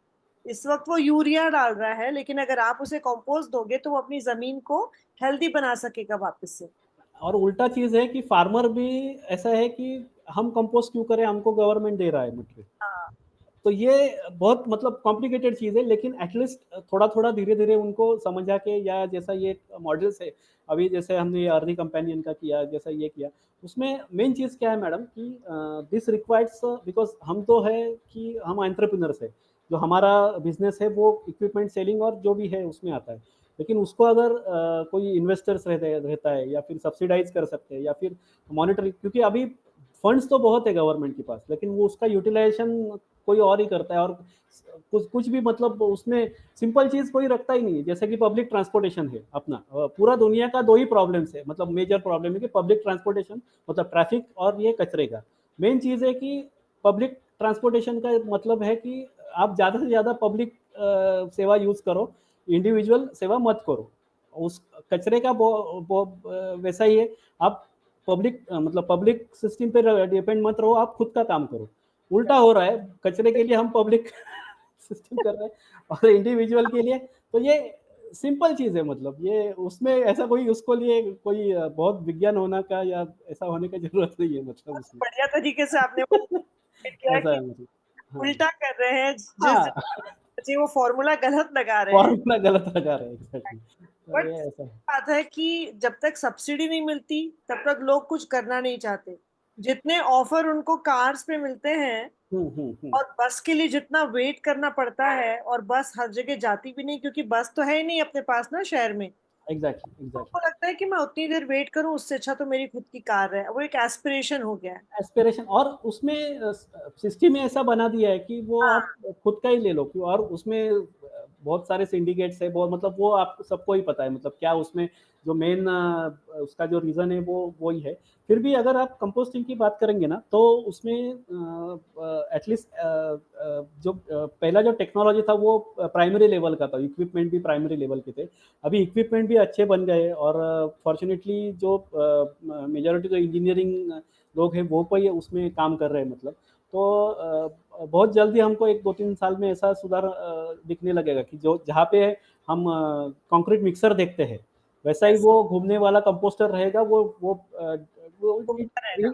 इस वक्त वो यूरिया डाल रहा है, लेकिन अगर आप उसे कंपोस्ट दोगे तो वो अपनी जमीन को हेल्दी बना सकेगा वापस से। और उल्टा चीज है कि फार्मर भी ऐसा है कि हम कंपोस्ट क्यों करें, हमको गवर्नमेंट दे रहा है मटेरियल। हाँ। तो ये बहुत मतलब कॉम्प्लिकेटेड चीज है, लेकिन एटलीस्ट थोड़ा थोड़ा धीरे धीरे उनको समझा के, या जैसा ये मॉडल्स है अभी, जैसे हमने अर्ली कंपेनियन का किया, जैसा ये किया, उसमें मेन चीज क्या है मैडम कि दिस रिक्वायर्स, बिकॉज हम तो है कि हम एंटरप्रेन्योर्स है, जो हमारा बिजनेस है वो इक्विपमेंट सेलिंग और जो भी है उसमें आता है। लेकिन उसको अगर कोई इन्वेस्टर्स रहता है, या फिर सब्सिडाइज कर सकते हैं, या फिर मॉनिटरिंग, क्योंकि अभी फंड्स तो बहुत है गवर्नमेंट के पास, लेकिन वो उसका यूटिलाइजेशन कोई और ही करता है, और कुछ कुछ भी मतलब उसमें सिंपल चीज कोई रखता ही नहीं है। जैसे कि पब्लिक ट्रांसपोर्टेशन है अपना, पूरा दुनिया का दो ही प्रॉब्लम्स है, मतलब मेजर प्रॉब्लम है कि पब्लिक ट्रांसपोर्टेशन, मतलब ट्रैफिक और ये कचरे का। मेन चीज है कि पब्लिक ट्रांसपोर्टेशन का मतलब है कि आप ज्यादा से ज्यादा पब्लिक सेवा यूज करो, इंडिविजुअल सेवा मत करो। उस कचरे का वैसा ही है, आप पब्लिक मतलब पब्लिक सिस्टम पे डिपेंड मत रहो, आप खुद का काम करो। उल्टा हो रहा है, कचरे के लिए हम पब्लिक सिस्टम कर रहे हैं और इंडिविजुअल के लिए। तो ये सिंपल चीज है, मतलब ये उसमें ऐसा कोई उसको लिए कोई बहुत विज्ञान होना का या ऐसा होने का जरूरत नहीं है, मतलब उसमें बढ़िया तरीके से आपने वो किया ऐसा कि है मतलब। हाँ उल्टा कर रहे हैं, जिस हाँ जी वो फॉर्मूला गलत लगा रहे हैं। फॉर्मूला गलत लगा रहे हैं, एग्जैक्टली। तो बट ये ऐसा है। बात है कि जब तक सब्सिडी नहीं मिलती तब तक लोग कुछ करना नहीं चाहते। जितने ऑफर उनको कार्स पे मिलते हैं हम्म। और बस के लिए जितना वेट करना पड़ता है, और बस हर जगह जाती भी नहीं क्योंकि बस तो है ही नहीं अपने पास ना शहर में। एग्जैक्टली उनको एग्जैक्टली। लगता है कि मैं उतनी देर वेट करूं, उससे अच्छा तो मेरी खुद की कार है। वो एक एस्पिरेशन हो गया है। एस्पिरेशन, और उसमें सिस्टम में ऐसा बना दिया है कि वो आप हाँ। खुद का ही ले लो क्यों, और उसमें बहुत सारे सिंडिकेट्स है, बहुत मतलब वो आप सबको ही पता है, मतलब क्या उसमें जो मेन उसका जो रीज़न है वो वही है। फिर भी अगर आप कंपोस्टिंग की बात करेंगे ना, तो उसमें एटलीस्ट जो पहला जो टेक्नोलॉजी था वो प्राइमरी लेवल का था, इक्विपमेंट भी प्राइमरी लेवल के थे। अभी इक्विपमेंट भी अच्छे बन गए, और फॉर्चुनेटली जो मेजोरिटी जो इंजीनियरिंग लोग हैं वो कोई उसमें काम कर रहे हैं, मतलब। तो बहुत जल्दी हमको एक 2-3 साल में ऐसा सुधार दिखने लगेगा कि जो जहाँ पे हम कंक्रीट मिक्सर देखते हैं, वैसा ही यस। वो घूमने वाला कंपोस्टर रहेगा। वो घूमता रहेगा।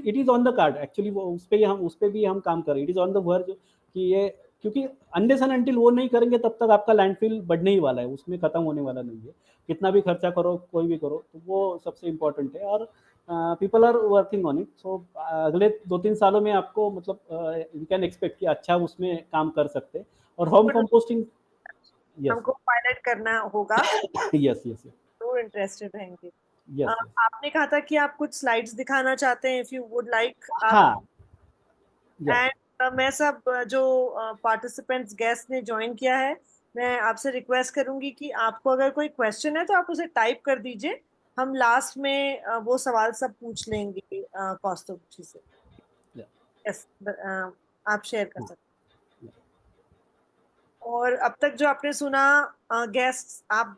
It is on the card actually, वो उस पे भी हम काम कर रहे हैं, it is on the verge कि ये, क्योंकि अनलेस एंड अनटिल वो नहीं करेंगे तब तक आपका लैंडफिल बढ़ने ही वाला है, उसमें खत्म होने वाला नहीं है। कितना भी खर्चा करो, कोई भी करो, तो वो सबसे इम्पोर्टेंट है। और people are working on it, so अगले 2-3 सालों में आपको मतलब यू कैन एक्सपेक्ट कि अच्छा उसमें काम कर सकते हैं। और होम तो कंपोस्टिंग। यस हमको पायलट करना होगा। यस यस तो इंटरेस्टेड रहेंगे। Yes yes. आपने कहा था कि आप कुछ स्लाइड्स दिखाना चाहते हैं, इफ यू वुड लाइक आप। हाँ यस। एंड मैं सब जो पार्टिसिपेंट्स गेस्ट ने ज्वाइन किया है, मैं आपसे रिक्वेस्ट करूंगी कि आपको अगर कोई क्वेश्चन है तो आप उसे टाइप कर दीजिए। हम लास्ट में वो सवाल सब पूछ लेंगे कौस्तुभ जी से। यस। आप शेयर कर सकते हैं। और अब तक जो आपने सुना, गेस्ट आप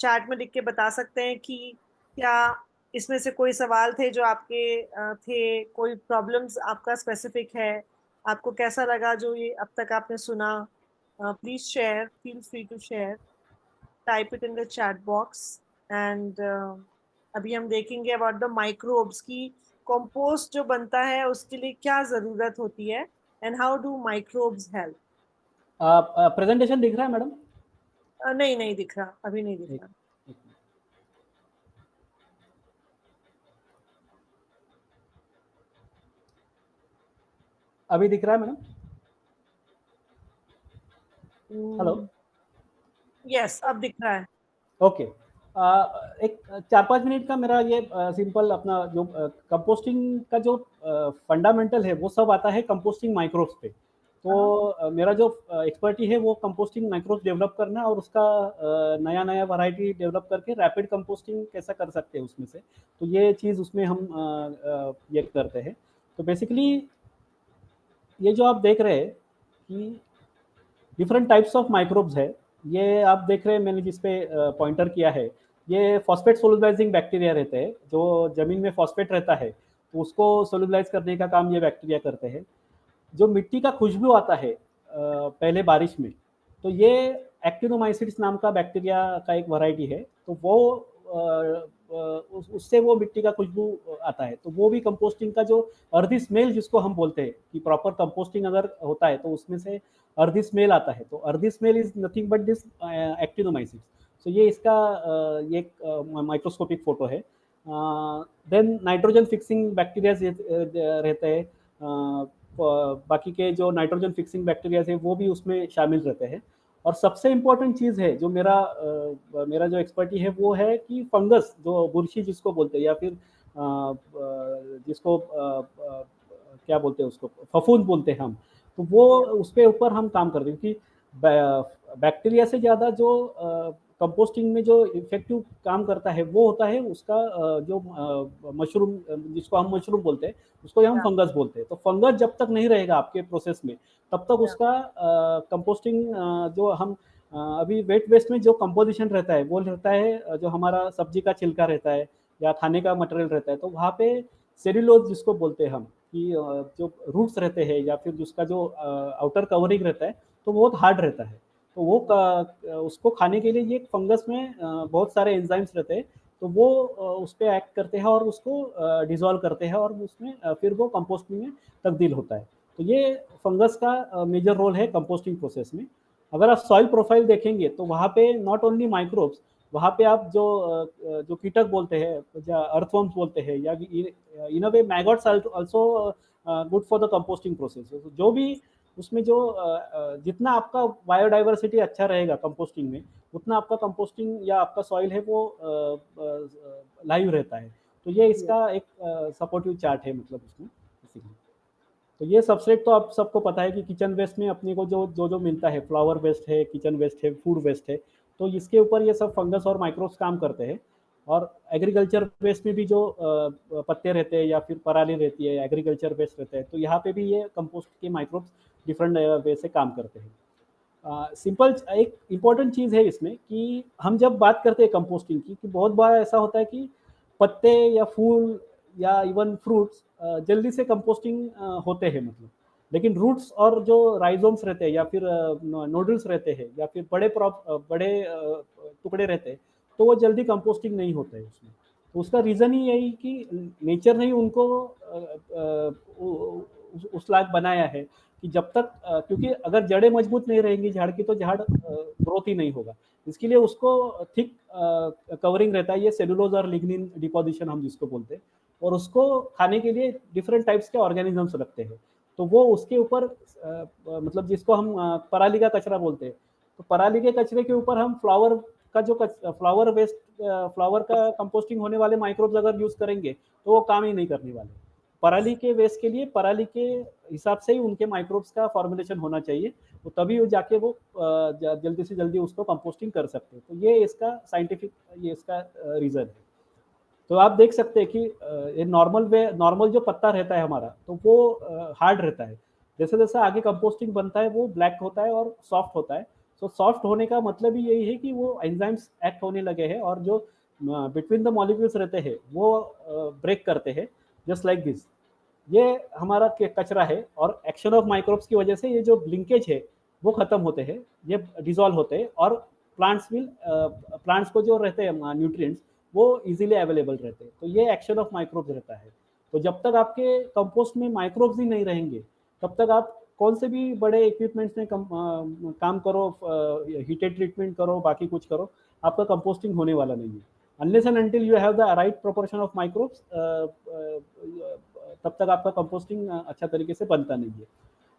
चैट में लिख के बता सकते हैं कि क्या इसमें से कोई सवाल थे जो आपके थे, कोई प्रॉब्लम्स आपका स्पेसिफिक है, आपको कैसा लगा जो ये अब तक आपने सुना। Please share, feel free to share, type it in the chat box. And अभी हम देखेंगे अबाउट द माइक्रोब्स की कंपोस्ट जो बनता है उसके लिए क्या जरूरत होती है, and how do microbes help. Presentation दिख रहा है मैडम? नहीं नहीं दिख रहा, अभी नहीं दिख एक, रहा। एक, अभी दिख रहा है मैडम? हेलो? यस, अब दिख रहा है। ओके। एक 4-5 मिनट का मेरा ये सिंपल अपना जो कंपोस्टिंग का जो फंडामेंटल है वो सब आता है कंपोस्टिंग माइक्रोब्स पे। तो मेरा जो एक्सपर्टी है वो कंपोस्टिंग माइक्रोब्स डेवलप करना और उसका नया-नया वैरायटी डेवलप करके रैपिड कंपोस्टिंग कैसा कर सकते हैं उसमें से। तो ये चीज़ उसमें हम ये करते हैं। तो बेसिकली ये जो आप देख रहे हैं कि डिफरेंट टाइप्स ऑफ माइक्रोब्स है। ये आप देख रहे हैं मैंने जिस पे पॉइंटर किया है, ये फॉस्फेट सोलुबलाइजिंग बैक्टीरिया रहते हैं। जो जमीन में फॉस्फेट रहता है तो उसको सोलुबलाइज करने का काम ये बैक्टीरिया करते हैं। जो मिट्टी का खुशबू आता है पहले बारिश में, तो ये एक्टिनोमाइसिड्स नाम का बैक्टीरिया का एक वैरायटी है। तो वो उससे वो मिट्टी का खुशबू आता है। तो वो भी कंपोस्टिंग का जो अर्दी स्मेल जिसको हम बोलते हैं कि प्रॉपर कंपोस्टिंग अगर होता है तो उसमें से अर्दी स्मेल आता है। तो earthy smell is nothing but this actinomycetes. So ये इसका ये माइक्रोस्कोपिक फोटो है। देन नाइट्रोजन फिक्सिंग बैक्टीरिया रहते हैं। बाकी के जो नाइट्रोजन फिक्सिंग बैक्टीरिया है वो भी उसमें शामिल रहते हैं। और सबसे इम्पोर्टेंट चीज़ है जो मेरा जो एक्सपर्टी है वो है कि फंगस जो बुरशी जिसको बोलते हैं या फिर जिसको क्या बोलते हैं उसको फफूंद बोलते हैं हम। तो वो उस पे ऊपर हम काम करते हैं क्योंकि बैक्टीरिया से ज़्यादा जो कंपोस्टिंग में जो इफेक्टिव काम करता है वो होता है उसका जो मशरूम जिसको हम मशरूम बोलते हैं उसको हम फंगस बोलते हैं। तो फंगस जब तक नहीं रहेगा आपके प्रोसेस में तब तक उसका कंपोस्टिंग जो हम अभी वेट वेस्ट में जो कंपोजिशन रहता है वो रहता है जो हमारा सब्जी का छिलका रहता है या खाने का मटेरियल रहता है। तो वहाँ पे सेल्यूलोज जिसको बोलते हैं हम कि जो रूट्स रहते हैं या फिर जिसका जो आउटर कवरिंग रहता है तो वो बहुत हार्ड रहता है। तो वो उसको खाने के लिए ये फंगस में बहुत सारे एंजाइम्स रहते हैं। तो वो उस पर एक्ट करते हैं और उसको डिजोल्व करते हैं और उसमें फिर वो कंपोस्टिंग में तब्दील होता है। तो ये फंगस का मेजर रोल है कंपोस्टिंग प्रोसेस में। अगर आप सॉइल प्रोफाइल देखेंगे तो वहाँ पे नॉट ओनली माइक्रोब्स, वहाँ पे आप जो कीटक बोलते हैं या अर्थवर्म्स बोलते हैं या in a way maggots also good for the composting process. जो भी उसमें जो जितना आपका बायोडाइवर्सिटी अच्छा रहेगा कंपोस्टिंग में उतना आपका कंपोस्टिंग या आपका सॉइल है वो लाइव रहता है। तो ये इसका एक सपोर्टिव चार्ट है मतलब उसमें बेसिकली। तो ये सबसेट तो आप सबको पता है कि किचन वेस्ट में अपने को जो जो जो मिलता है, फ्लावर वेस्ट है, किचन वेस्ट है, फूड वेस्ट है। तो इसके ऊपर ये सब फंगस और माइक्रोब्स काम करते हैं। और एग्रीकल्चर वेस्ट में भी जो पत्ते रहते हैं या फिर पराली रहती है, एग्रीकल्चर वेस्ट रहता है, तो यहाँ पे भी ये कंपोस्ट के माइक्रोब्स डिफरेंट वे से काम करते हैं। सिंपल एक इम्पॉर्टेंट चीज़ है इसमें कि हम जब बात करते हैं कंपोस्टिंग की कि बहुत बार ऐसा होता है कि पत्ते या फूल या इवन फ्रूट्स जल्दी से कंपोस्टिंग होते हैं मतलब। लेकिन रूट्स और जो राइजोम्स रहते हैं या फिर नोडल्स रहते हैं या फिर बड़े टुकड़े रहते हैं तो वो जल्दी कंपोस्टिंग नहीं होते हैं उसमें। तो उसका रीज़न ही यही कि नेचर ने ही उनको उस लायक बनाया है कि जब तक क्योंकि अगर जड़ें मजबूत नहीं रहेंगी झाड़ की तो झाड़ ग्रोथ ही नहीं होगा। इसके लिए उसको थिक कवरिंग रहता है, ये सेलुलोज और लिग्निन डिपोजिशन हम जिसको बोलते हैं। और उसको खाने के लिए डिफरेंट टाइप्स के ऑर्गेनिजम्स रखते हैं। तो वो उसके ऊपर मतलब जिसको हम पराली का कचरा बोलते हैं, तो पराली के कचरे के ऊपर हम फ्लावर का जो फ्लावर वेस्ट फ्लावर का कंपोस्टिंग होने वाले माइक्रोब्स अगर यूज करेंगे तो वो काम ही नहीं करने वाले। पराली के वेस्ट के लिए पराली के हिसाब से ही उनके माइक्रोब्स का फॉर्मुलेशन होना चाहिए। तो तभी वो जाके वो जल्दी से जल्दी उसको कंपोस्टिंग कर सकते हैं। तो ये इसका साइंटिफिक ये इसका रीज़न है। तो आप देख सकते हैं कि ये नॉर्मल जो पत्ता रहता है हमारा तो वो हार्ड रहता है। जैसे जैसे आगे कंपोस्टिंग बनता है वो ब्लैक होता है और सॉफ्ट होता है। तो सॉफ्ट होने का मतलब ही यही है कि वो एंजाइम्स एक्ट होने लगे हैं और जो बिटवीन द मॉलिक्यूल्स रहते हैं वो ब्रेक करते हैं जस्ट लाइक दिस। ये हमारा कचरा है और एक्शन ऑफ माइक्रोब्स की वजह से ये जो लिंकेज है वो खत्म होते हैं, ये डिजोल्व होते हैं और प्लांट्स को जो रहते हैं न्यूट्रिएंट्स वो इजीली अवेलेबल रहते हैं। तो ये एक्शन ऑफ माइक्रोब्स रहता है। तो जब तक आपके कंपोस्ट में माइक्रोब्स ही नहीं रहेंगे तब तक आप कौन से भी बड़े इक्विपमेंट्स में काम करो, हीटेड ट्रीटमेंट करो, बाकी कुछ करो, आपका कंपोस्टिंग होने वाला नहीं है। Unless and until you have the right proportion of microbes तब तक आपका कंपोस्टिंग अच्छा तरीके से बनता नहीं है।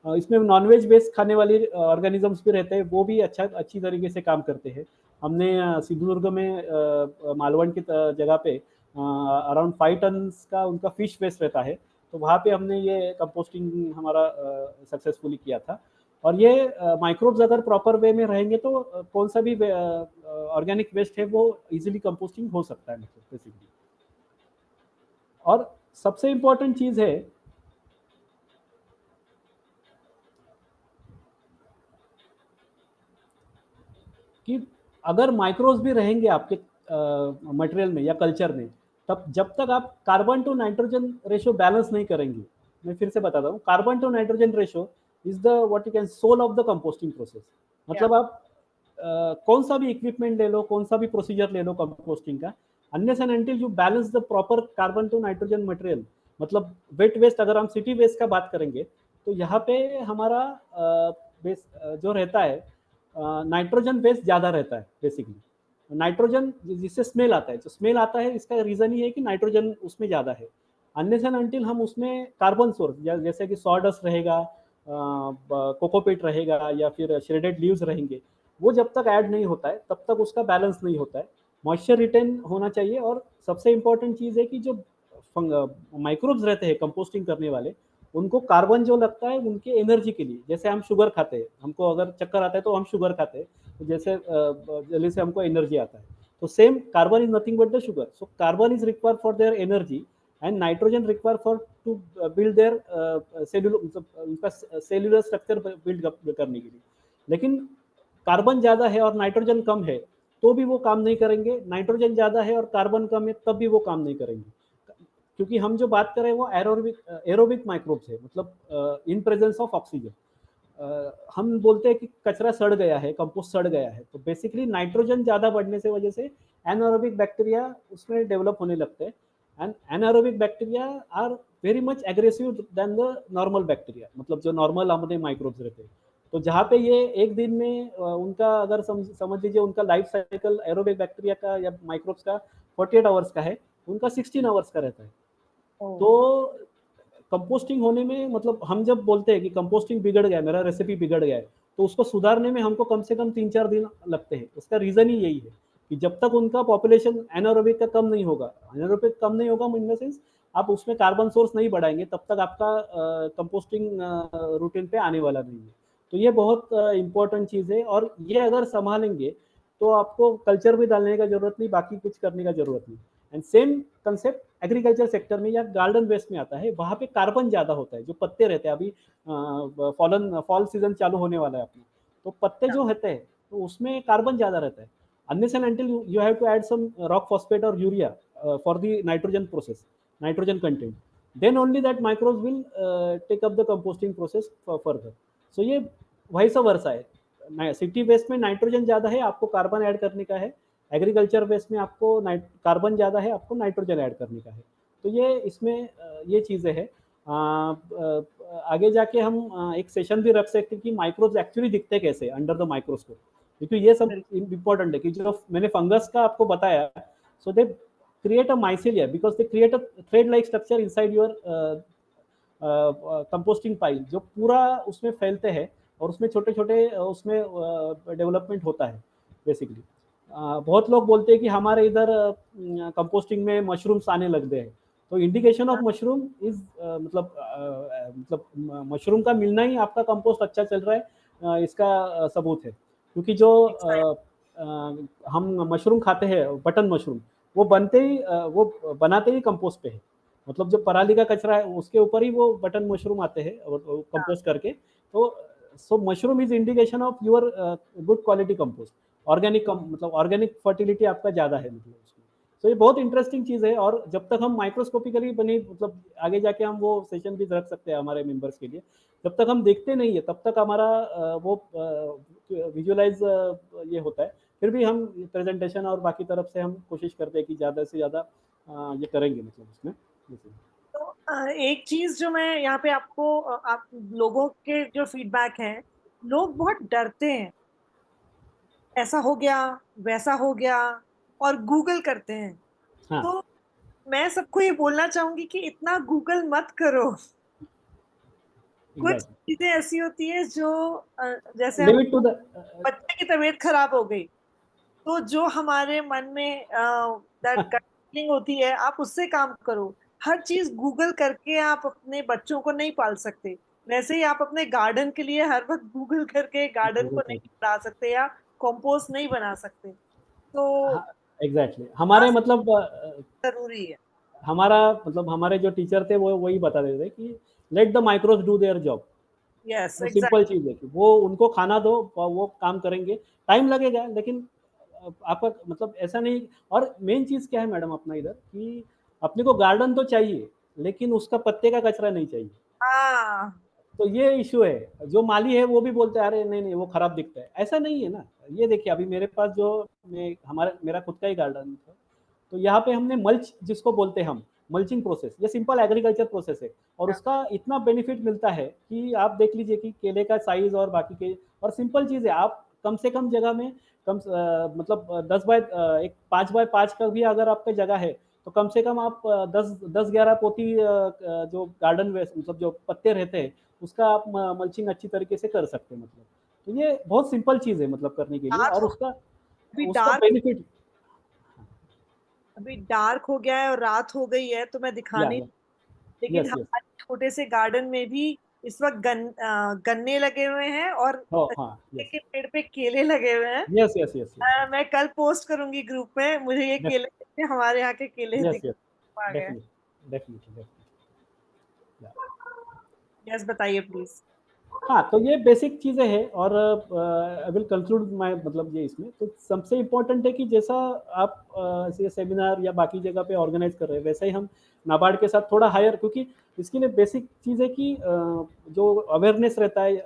इसमें नॉनवेज बेस्ड खाने वाली ऑर्गेनिजम्स भी रहते हैं, वो भी अच्छी तरीके से काम करते हैं। हमने सिंधुदुर्ग में मालवण की जगह पे अराउंड 5 टन का उनका फिश वेस्ट रहता है, तो वहाँ पे हमने ये कंपोस्टिंग हमारा सक्सेसफुली किया था। और ये माइक्रोब्स अगर प्रॉपर वे में रहेंगे तो कौन सा भी ऑर्गेनिक वेस्ट है वो इजीली कंपोस्टिंग हो सकता है, मतलब बेसिकली। और सबसे इम्पोर्टेंट चीज़ है कि अगर माइक्रोब्स भी रहेंगे आपके मटेरियल में या कल्चर में, तब जब तक आप carbon to nitrogen ratio balance नहीं करेंगे, मैं फिर से बताता हूँ, carbon to nitrogen ratio is the what you can soul of the composting process. मतलब आप कौन सा भी इक्विपमेंट ले लो, कौन सा भी प्रोसीजर ले लो कंपोस्टिंग का, unless and until you balance the proper carbon to nitrogen material, मतलब वेट वेस्ट, अगर हम सिटी वेस्ट का बात करेंगे तो यहाँ पे हमारा जो रहता है नाइट्रोजन बेस ज़्यादा रहता है बेसिकली। नाइट्रोजन जिससे स्मेल आता है, जो स्मेल आता है इसका रीज़न ही है कि नाइट्रोजन उसमें ज़्यादा है। अनलेस एंड अनटिल हम उसमें कार्बन सोर्स जैसे कि सॉडस्ट रहेगा, कोकोपीट रहेगा या फिर श्रेडेड लीव्स रहेंगे, वो जब तक ऐड नहीं होता है तब तक उसका बैलेंस नहीं होता है। मॉइस्चर रिटेन होना चाहिए। और सबसे इम्पोर्टेंट चीज़ है कि जो माइक्रोब्स रहते हैं कंपोस्टिंग करने वाले, उनको कार्बन जो लगता है उनके एनर्जी के लिए, जैसे हम शुगर खाते हैं, हमको अगर चक्कर आता है तो हम शुगर खाते हैं, तो जैसे जल्दी से हमको एनर्जी आता है, तो same carbon is nothing but the sugar. So carbon is required for their energy and nitrogen required for to build their उनका सेल्यूलर स्ट्रक्चर बिल्ड करने के लिए। लेकिन कार्बन ज़्यादा है और नाइट्रोजन कम है तो भी वो काम नहीं करेंगे, नाइट्रोजन ज़्यादा है और कार्बन कम है तब भी वो काम नहीं करेंगे, क्योंकि हम जो बात कर रहे हैं वो एरोबिक माइक्रोब्स है, मतलब इन प्रेजेंस ऑफ ऑक्सीजन। हम बोलते हैं कि कचरा सड़ गया है, कंपोस्ट सड़ गया है, तो बेसिकली नाइट्रोजन ज़्यादा बढ़ने से वजह से एनारोबिक बैक्टीरिया उसमें डेवलप होने लगते हैं। And anaerobic bacteria are very much aggressive than the normal bacteria, मतलब जो नॉर्मल हमारे माइक्रोब्स रहते हैं। तो जहाँ पे ये एक दिन में उनका अगर समझ लीजिए उनका लाइफ साइकिल एरोबिक बैक्टीरिया का या माइक्रोब्स का 48 आवर्स का है, उनका 16 आवर्स का रहता है। तो कंपोस्टिंग होने में, मतलब हम जब बोलते हैं कि कंपोस्टिंग बिगड़ गया, मेरा रेसिपी बिगड़ गया है, तो उसको सुधारने में हमको कम से कम 3-4 दिन लगते हैं। उसका रीज़न ही यही है कि जब तक उनका पॉपुलेशन एनारोबिक का कम नहीं होगा, एनारोबिक कम नहीं होगा इन द सेंस आप उसमें कार्बन सोर्स नहीं बढ़ाएंगे, तब तक आपका कंपोस्टिंग रूटीन पे आने वाला नहीं है। तो ये बहुत इंपॉर्टेंट चीज़ है, और ये अगर संभालेंगे तो आपको कल्चर भी डालने का जरूरत नहीं, बाकी कुछ करने का जरूरत नहीं। And same concept agriculture sector में या गार्डन वेस्ट में आता है, वहाँ पे कार्बन ज़्यादा होता है। जो पत्ते रहते हैं, अभी फॉल सीजन चालू होने वाला है अपना, तो पत्ते जो रहते हैं तो उसमें कार्बन ज़्यादा रहता है। Unless and until you have to add some rock phosphate और urea for the nitrogen process, nitrogen content, then only that microbes will take up the composting process further. So ये वही सा वर्षा है, सिटी वेस्ट में nitrogen ज़्यादा है, आपको carbon add करने का है। एग्रीकल्चर वेस्ट में आपको कार्बन ज़्यादा है, आपको नाइट्रोजन ऐड करने का है। तो ये इसमें ये चीज़ें हैं। आगे जाके हम एक सेशन भी रख सकते हैं कि माइक्रोब्स एक्चुअली दिखते कैसे अंडर द माइक्रोस्कोप, क्योंकि ये सब इम्पोर्टेंट है कि जो मैंने फंगस का आपको बताया, so they create a mycelia because they create a thread like structure inside your composting pile, जो पूरा उसमें फैलते हैं और उसमें छोटे छोटे उसमें डेवलपमेंट होता है बेसिकली। बहुत लोग बोलते हैं कि हमारे इधर कंपोस्टिंग में मशरूम्स आने लग गए हैं, तो इंडिकेशन ऑफ मशरूम इज मतलब मशरूम का मिलना ही आपका कंपोस्ट अच्छा चल रहा है, इसका सबूत है। क्योंकि जो हम मशरूम खाते हैं, बटन मशरूम, वो बनते ही वो बनाते ही कंपोस्ट पे है, मतलब जो पराली का कचरा है उसके ऊपर ही वो बटन मशरूम आते हैं और कंपोस्ट करके। तो so mushroom is indication of your good quality compost, organic मतलब ऑर्गेनिक फर्टिलिटी आपका ज़्यादा है मतलब उसमें। तो ये बहुत इंटरेस्टिंग चीज़ है, और जब तक हम माइक्रोस्कोपिकली बनी, मतलब आगे जाके हम वो सेशन भी रख सकते हैं हमारे मेंबर्स के लिए, जब तक हम देखते नहीं है तब तक हमारा वो विजुअलाइज ये होता है। फिर भी हम प्रेजेंटेशन और बाकी तरफ से हम कोशिश करते हैं कि ज़्यादा से ज़्यादा ये करेंगे मतलब उसमें। तो एक चीज जो मैं यहाँ पे आपको आप लोगों के जो फीडबैक हैं, लोग बहुत डरते हैं, ऐसा हो गया, वैसा हो गया, और गूगल करते हैं। हाँ, तो मैं सबको ये बोलना चाहूंगी कि इतना गूगल मत करो। कुछ एग्जैक्टली, चीजें ऐसी होती है जो जैसे हम, लिव इट टू द, बच्चे की तबीयत खराब हो गई तो जो हमारे मन में दैट गट फीलिंग होती है, आप उससे काम करो। हर चीज गूगल करके आप अपने बच्चों को नहीं पाल सकते। वैसे ही आप अपने गार्डन के लिए हर वक्त गूगल करके गार्डन को नहीं बढ़ा सकते या कंपोस्ट नहीं बना सकते। तो हाँ, एग्जैक्टली हमारे मतलब जरूरी है। हमारा मतलब हमारे जो टीचर थे वो वही बता देते थे कि let the माइक्रोज do their job. Yes वो एग्जैक्ट। सिंपल चीज है कि वो उनको खाना दो, वो काम करेंगे, टाइम लगेगा लेकिन आपका मतलब ऐसा नहीं। और मेन चीज क्या है मैडम अपना इधर कि अपने को गार्डन तो चाहिए लेकिन उसका पत्ते का कचरा नहीं चाहिए। हाँ। तो ये इशू है, जो माली है वो भी बोलते हैं अरे नहीं नहीं वो खराब दिखता है, ऐसा नहीं है ना। ये देखिए अभी मेरे पास जो मेरा खुद का ही गार्डन था, तो यहाँ पे हमने मल्च जिसको बोलते हैं हम, मल्चिंग प्रोसेस, ये सिंपल एग्रीकल्चर प्रोसेस है और उसका इतना बेनिफिट मिलता है कि आप देख लीजिए कि केले का साइज और बाकी के, और सिंपल चीज है, आप कम से कम जगह में मतलब 10 बाय एक 5 बाय 5 का भी अगर आपका जगह है तो कम से कम आप 10-11 पोती जो गार्डन वेस्ट मतलब जो पत्ते रहते हैं उसका आप मल्चिंग अच्छी तरीके से कर सकते हैं मतलब। तो ये बहुत सिंपल चीज है मतलब करने के लिए, रात और हो, उसका अभी उसका डार्क, बेनिफिट। अभी डार्क हो गया है और रात हो गई है तो मैं दिखा या नहीं, या लेकिन यस यस। हमारे छोटे से गार्डन में भी इस वक्त गन्ने लगे हुए हैं और हाँ हाँ केले यस के पेड़ पे केले लगे हुए हैं। यस यस यस यस मैं कल पोस्ट करूंगी ग्रुप में, मुझे ये केले, हमारे यहाँ के केले यस दिख यस आ गए। Definitely definitely definitely. यस बताइए प्लीज। हाँ, तो ये बेसिक चीज़ें हैं और आई विल कंक्लूड माय मतलब ये इसमें तो सबसे इम्पोर्टेंट है कि जैसा आप ऐसे सेमिनार या बाकी जगह पे ऑर्गेनाइज कर रहे हैं वैसा ही हम नाबार्ड के साथ थोड़ा हायर, क्योंकि इसके लिए बेसिक चीज़ है कि जो अवेयरनेस रहता है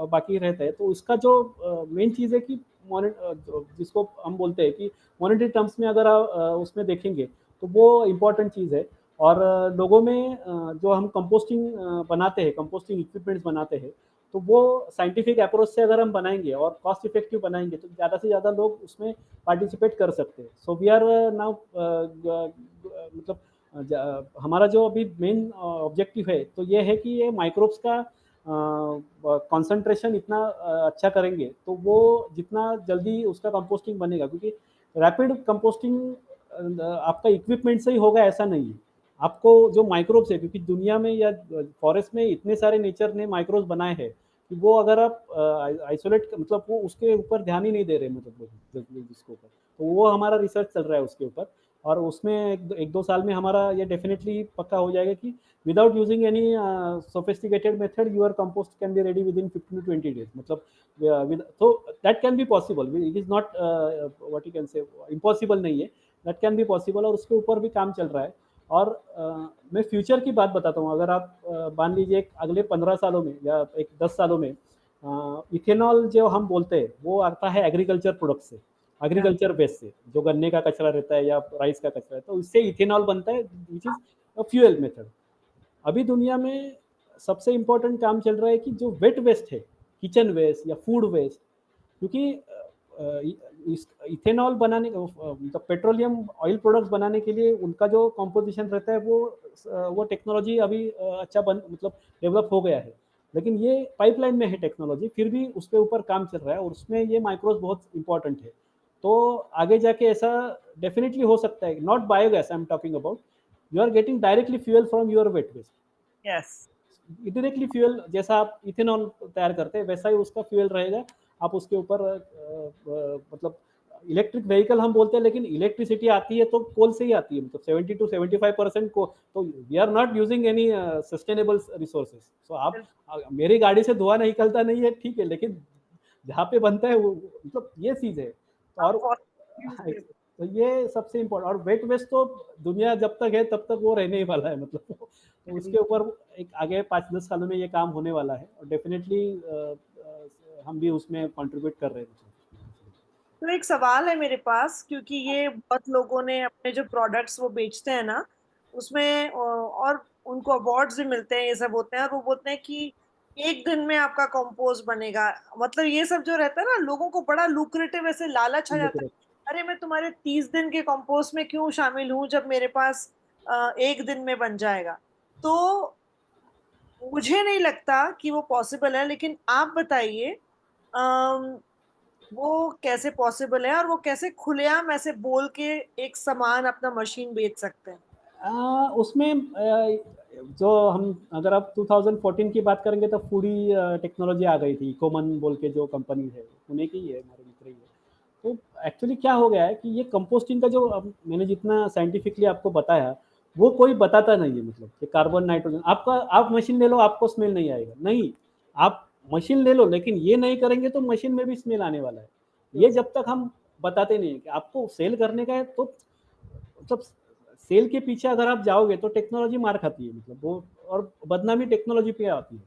बाकी रहता है तो उसका जो मेन चीज़ है कि जिसको हम बोलते हैं कि मॉनेटरी टर्म्स में अगर आप उसमें देखेंगे तो वो इम्पोर्टेंट चीज़ है। और लोगों में जो हम कंपोस्टिंग बनाते हैं, कंपोस्टिंग इक्विपमेंट्स बनाते हैं, तो वो साइंटिफिक अप्रोच से अगर हम बनाएंगे और कॉस्ट इफेक्टिव बनाएंगे तो ज़्यादा से ज़्यादा लोग उसमें पार्टिसिपेट कर सकते हैं। सो वी आर नाउ मतलब हमारा जो अभी मेन ऑब्जेक्टिव है तो ये है कि ये माइक्रोब्स का कंसंट्रेशन इतना अच्छा करेंगे तो वो जितना जल्दी उसका कंपोस्टिंग बनेगा, क्योंकि रैपिड कंपोस्टिंग आपका इक्विपमेंट से ही होगा ऐसा नहीं है। आपको जो माइक्रोब्स है, क्योंकि दुनिया में या फॉरेस्ट में इतने सारे नेचर ने माइक्रोब्स बनाए हैं कि वो अगर आप आइसोलेट मतलब वो उसके ऊपर ध्यान ही नहीं दे रहे मतलब जिसके ऊपर, तो वो हमारा रिसर्च चल रहा है उसके ऊपर। और उसमें एक दो साल में हमारा ये डेफिनेटली पक्का हो जाएगा कि without using any sophisticated method your compost can be ready with in 15 to 20 days मतलब तो that can be possible, it is not what you can say impossible नहीं है, दैट कैन बी पॉसिबल और उसके ऊपर भी काम चल रहा है। और मैं फ्यूचर की बात बताता हूँ, अगर आप मान लीजिए एक अगले 15 सालों में या एक 10 सालों में इथेनॉल जो हम बोलते हैं वो आता है एग्रीकल्चर प्रोडक्ट से, एग्रीकल्चर वेस्ट से, जो गन्ने का कचरा रहता है या राइस का कचरा है तो इससे इथेनॉल बनता है विच इज फ्यूएल मेथड। अभी दुनिया में सबसे इम्पोर्टेंट काम चल रहा है कि जो वेट वेस्ट है, किचन वेस्ट या फूड वेस्ट, क्योंकि इस इथेनॉल बनाने मतलब पेट्रोलियम ऑयल प्रोडक्ट्स बनाने के लिए उनका जो कॉम्पोजिशन रहता है वो टेक्नोलॉजी अभी अच्छा बन मतलब डेवलप हो गया है, लेकिन ये पाइपलाइन में है टेक्नोलॉजी, फिर भी उसके ऊपर काम चल रहा है और उसमें ये माइक्रोज बहुत इंपॉर्टेंट है। तो आगे जाके ऐसा डेफिनेटली हो सकता है, not biogas I am talking about, you are getting directly fuel from your wet waste. Yes. Directly fuel जैसा आप इथेनॉल तैयार करते हैं वैसा ही उसका फ्यूल रहेगा। आप उसके ऊपर मतलब इलेक्ट्रिक व्हीकल हम बोलते हैं लेकिन इलेक्ट्रिसिटी आती है तो कोल से ही आती है, मतलब 70 to 75% को, तो we are not using any sustainable resources. So आप मेरी गाड़ी से धुआं निकलता नहीं है ठीक है, लेकिन जहाँ पे बनता है वो मतलब ये चीज है। और तो ये सबसे इम्पोर्टेंट, और वेट वेस्ट तो दुनिया जब तक है तब तक वो रहने ही वाला है मतलब तो उसके ऊपर एक आगे 5-10 सालों में ये काम होने वाला है और डेफिनेटली हम भी उसमें कंट्रीब्यूट कर रहे हैं। तो एक सवाल है मेरे पास, क्योंकि ये बहुत लोगों ने अपने जो प्रोडक्ट्स वो बेचते हैं ना उसमें और उनको अवार्ड्स भी मिलते हैं, ये सब होते हैं और वो बोलते हैं कि एक दिन में आपका कंपोस्ट बनेगा। मतलब ये सब जो रहता है ना, लोगों को बड़ा लुक्रेटिव ऐसे लालच आ जाता है। अरे मैं तुम्हारे 30 दिन के कंपोस्ट में क्यों शामिल हूं जब मेरे पास 1 दिन में बन जाएगा। तो मुझे नहीं लगता कि वो पॉसिबल है, लेकिन आप बताइए वो कैसे पॉसिबल है और वो कैसे खुलेआम ऐसे बोल के एक सामान अपना मशीन बेच सकते हैं। उसमें जो हम अगर आप 2014 की बात करेंगे तो फूडी टेक्नोलॉजी आ गई थी, इकोमन बोल के जो कंपनी है, पुणे की ही है, हमारे मित्र ही है। तो एक्चुअली क्या हो गया है कि ये कंपोस्टिंग का जो मैंने जितना साइंटिफिकली आपको बताया, वो कोई बताता नहीं है। मतलब कि कार्बन नाइट्रोजन, आपका आप मशीन ले लो, आपको स्मेल नहीं आएगा, नहीं। आप मशीन ले लो, लेकिन ये नहीं करेंगे तो मशीन में भी स्मेल आने वाला है। ये जब तक हम बताते नहीं है कि आपको सेल करने का है, तो मतलब सेल के पीछे अगर आप जाओगे तो टेक्नोलॉजी मार खाती है, मतलब वो, और बदनामी टेक्नोलॉजी पे आती है।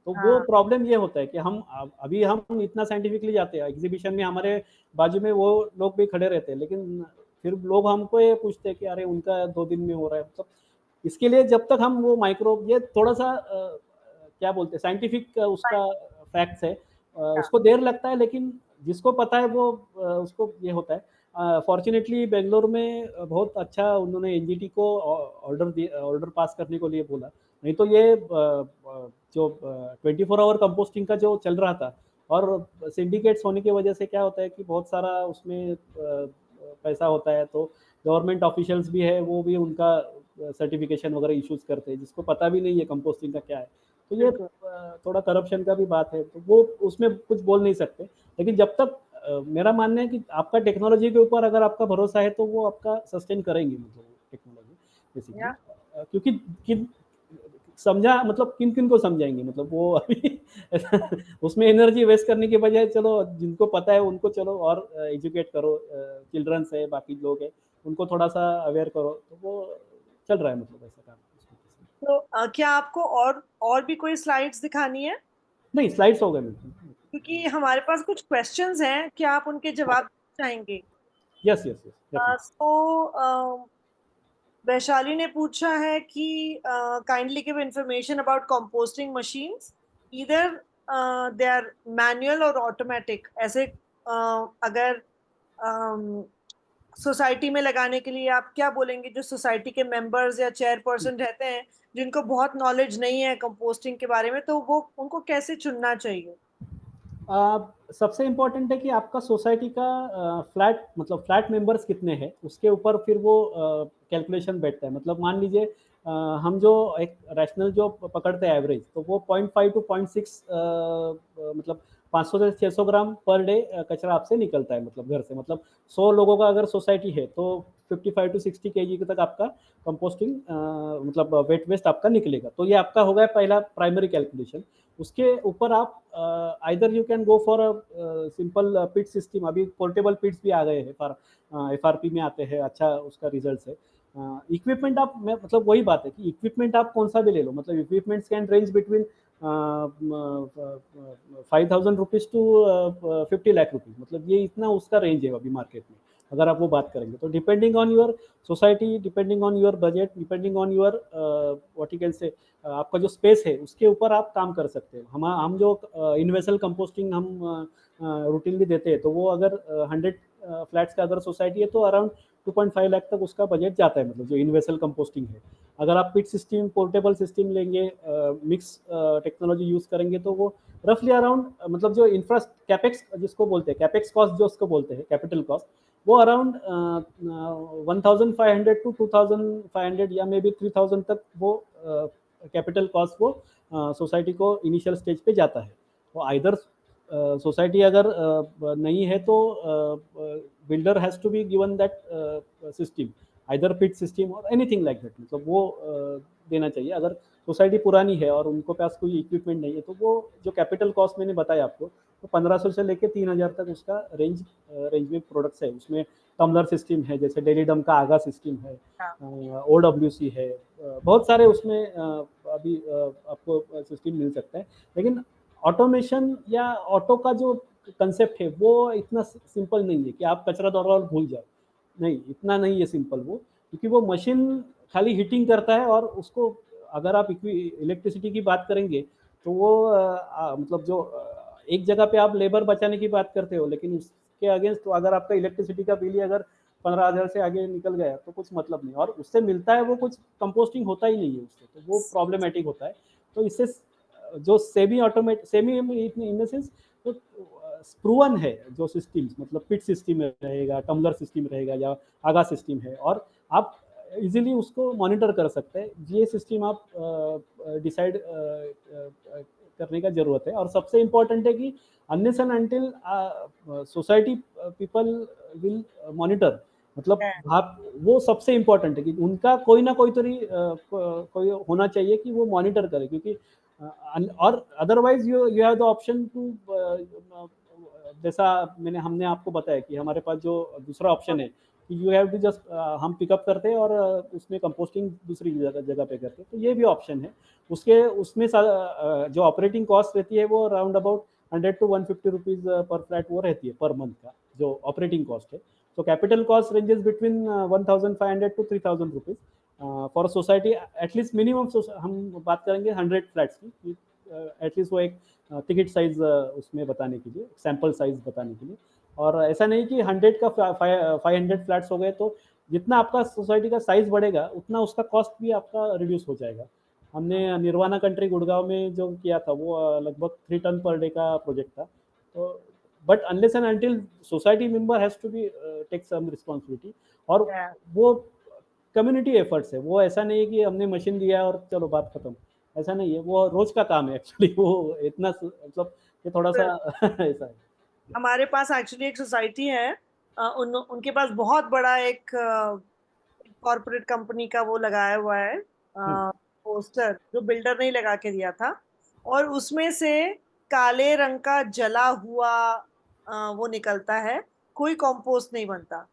तो वो हाँ। प्रॉब्लम ये होता है कि हम अभी हम इतना साइंटिफिकली जाते हैं एग्जीबिशन में, हमारे बाजू में वो लोग भी खड़े रहते हैं, लेकिन फिर लोग हमको ये पूछते हैं कि अरे उनका 2 दिन में हो रहा है। मतलब इसके लिए जब तक हम वो माइक्रो, ये थोड़ा सा क्या बोलते हैं, साइंटिफिक उसका फैक्ट्स है, उसको देर लगता है, लेकिन जिसको पता है वो उसको ये होता है। फॉर्चुनेटली बेंगलोर में बहुत अच्छा उन्होंने एनजीटी को ऑर्डर पास करने को लिए बोला। नहीं तो ये जो 24 आवर कंपोस्टिंग का जो चल रहा था, और सिंडिकेट्स होने की वजह से क्या होता है कि बहुत सारा उसमें पैसा होता है, तो गवर्नमेंट ऑफिशियल्स भी है, वो भी उनका सर्टिफिकेशन वगैरह इश्यूज करते हैं, जिसको पता भी नहीं है कंपोस्टिंग का क्या है। तो ये बिल्कुल। थोड़ा करप्शन का भी बात है, तो वो उसमें कुछ बोल नहीं सकते। लेकिन जब तक मेरा मानना है कि आपका टेक्नोलॉजी के ऊपर अगर आपका भरोसा है, तो वो आपका सस्टेन करेंगे, मतलब टेक्नोलॉजी बेसिकली। या क्योंकि किन समझा, मतलब किन किन को समझाएंगे, मतलब वो अभी उसमें एनर्जी वेस्ट करने के बजाय, चलो जिनको पता है उनको चलो और एजुकेट करो, चिल्ड्रंस है, बाकी लोग है, उनको थोड़ा सा अवेयर करो, तो वो चल रहा है, मतलब ऐसा काम। तो क्या आपको और भी कोई स्लाइड्स दिखानी है? नहीं, स्लाइड्स हो गए मेरे। क्योंकि हमारे पास कुछ क्वेश्चंस हैं, क्या आप उनके जवाब चाहेंगे? Yes yes yes, definitely. तो वैशाली ने पूछा है कि kindly give information about composting machines, इधर दे आर मैनुअल और ऑटोमेटिक, ऐसे अगर सोसाइटी में लगाने के लिए आप क्या बोलेंगे, जो सोसाइटी के मेंबर्स या चेयरपर्सन रहते हैं जिनको बहुत नॉलेज नहीं है कंपोस्टिंग के बारे में, तो वो उनको कैसे चुनना चाहिए? सबसे इम्पोर्टेंट है कि आपका सोसाइटी का फ्लैट, मतलब फ्लैट मेंबर्स कितने हैं, उसके ऊपर फिर वो कैलकुलेशन बैठता है। मतलब मान लीजिए हम जो एक रैशनल जो पकड़ते हैं एवरेज, तो वो 0.5 टू 0.6, मतलब 500 से 600 ग्राम पर डे कचरा आपसे निकलता है, मतलब घर से। मतलब 100 लोगों का अगर सोसाइटी है, तो 55 टू 60 केजी तक आपका कंपोस्टिंग, मतलब वेट वेस्ट आपका निकलेगा। तो ये आपका हो गया पहला प्राइमरी कैलकुलेशन। उसके ऊपर आप either you can go for a simple pit system. अभी पोर्टेबल पिट्स भी आ गए हैं, फॉर एफआरपी में आते हैं, अच्छा उसका रिजल्ट है। इक्विपमेंट आप, मैं मतलब वही बात है कि इक्विपमेंट आप कौन सा भी ले लो, मतलब equipments can range between 5,000 rupees to 50 lakh rupees. मतलब ये इतना उसका रेंज है अभी मार्केट में, अगर आप वो बात करेंगे तो। Depending on your society, depending on your budget, depending on your what you can say, आपका जो स्पेस है उसके ऊपर आप काम कर सकते हो। हम जो यूनिवर्सल कंपोस्टिंग हम रूटीनली देते हैं, तो वो अगर 100 फ्लैट्स का अगर सोसाइटी है, तो अराउंड 2.5 लाख तक उसका बजट जाता है, मतलब जो यूनिवर्सल कंपोस्टिंग है। अगर आप पिट सिस्टम, पोर्टेबल सिस्टम लेंगे, मिक्स टेक्नोलॉजी यूज करेंगे, तो वो रफली अराउंड, मतलब जो इंफ्रा कैपेक्स जिसको बोलते हैं, कैपेक्स कॉस्ट जो उसको बोलते हैं, कैपिटल कॉस्ट, वो अराउंड 1,500 टू 2,500 या मे बी 3,000 तक वो कैपिटल कॉस्ट वो सोसाइटी को इनिशियल स्टेज पे जाता है। तो आइदर सोसाइटी अगर नहीं है, तो builder has to be given that system, either pit system और एनीथिंग लाइक दैट। मतलब वो देना चाहिए। अगर सोसाइटी पुरानी है और उनको पास कोई इक्विपमेंट नहीं है, तो वो जो कैपिटल कॉस्ट मैंने बताया आपको, तो 1,500 से लेके 3,000 तक उसका रेंज में प्रोडक्ट्स है। उसमें टम्बलर सिस्टम है, जैसे डेलीडम का आगा सिस्टम है, OWC है, बहुत सारे उसमें अभी आपको सिस्टम मिल सकता है। लेकिन ऑटोमेशन या ऑटो का जो कंसेप्ट है, वो इतना सिंपल नहीं है कि आप कचरा दौड़ और भूल जाओ। नहीं, इतना नहीं है सिंपल वो, क्योंकि वो मशीन खाली हीटिंग करता है, और उसको अगर आप इलेक्ट्रिसिटी की बात करेंगे, तो वो मतलब जो एक जगह पे आप लेबर बचाने की बात करते हो, लेकिन उसके अगेंस्ट तो अगर आपका इलेक्ट्रिसिटी का बिल ही अगर 15,000 से आगे निकल गया, तो कुछ मतलब नहीं। और उससे मिलता है वो कुछ कंपोस्टिंग होता ही नहीं है उससे, तो वो प्रॉब्लमेटिक होता है। तो इससे जो सेमी इन द सेंस तो प्रूवन है जो सिस्टम, मतलब पिट सिस्टम रहेगा, टम्बलर सिस्टम रहेगा या आगा सिस्टम है, और आप इजीली उसको मॉनिटर कर सकते हैं। ये सिस्टम आप डिसाइड करने का जरूरत है। और सबसे इम्पोर्टेंट है कि unless and until society people will monitor, मतलब आप, वो सबसे इम्पोर्टेंट है कि उनका कोई ना कोई कोई होना चाहिए कि वो मॉनिटर करे, क्योंकि और otherwise you you have the option to, जैसा हमने आपको बताया कि हमारे पास जो दूसरा ऑप्शन है कि यू हैव टू जस्ट, हम पिकअप करते हैं और उसमें कंपोस्टिंग दूसरी जगह पे करते हैं, तो ये भी ऑप्शन है। उसमें जो ऑपरेटिंग कॉस्ट रहती है वो around about 100 to 150 rupees per flat वो रहती है पर मंथ का जो ऑपरेटिंग कॉस्ट है। तो capital cost ranges between 1500 to 3000 rupees for society, at least minimum हम बात करेंगे 100 फ्लैट्स की, एटलीस्ट वो एक टिकट साइज उसमें बताने के लिए, सैंपल साइज बताने के लिए। और ऐसा नहीं कि 100 का 500 फ्लैट्स हो गए तो जितना आपका सोसाइटी का साइज बढ़ेगा उतना उसका कॉस्ट भी आपका रिड्यूस हो जाएगा। हमने निर्वाणा कंट्री गुड़गांव में जो किया था वो लगभग 3 टन पर डे का प्रोजेक्ट था। तो but unless and until society member has to be take some responsibility, और वो कम्युनिटी एफर्ट्स है, वो ऐसा नहीं है कि हमने मशीन दिया और चलो बात खत्म, ऐसा नहीं है, वो रोज का काम है एक्चुअली, वो इतना मतलब ये थोड़ा सा ऐसा है। हमारे पास एक्चुअली एक सोसाइटी है, उनके पास बहुत बड़ा एक कॉर्पोरेट कंपनी का वो लगाया हुआ है पोस्टर, जो बिल्डर ने ही लगा के दिया था, और उसमें से काले रंग का जला हुआ वो निकलता है, कोई कंपोस्ट नहीं बनता।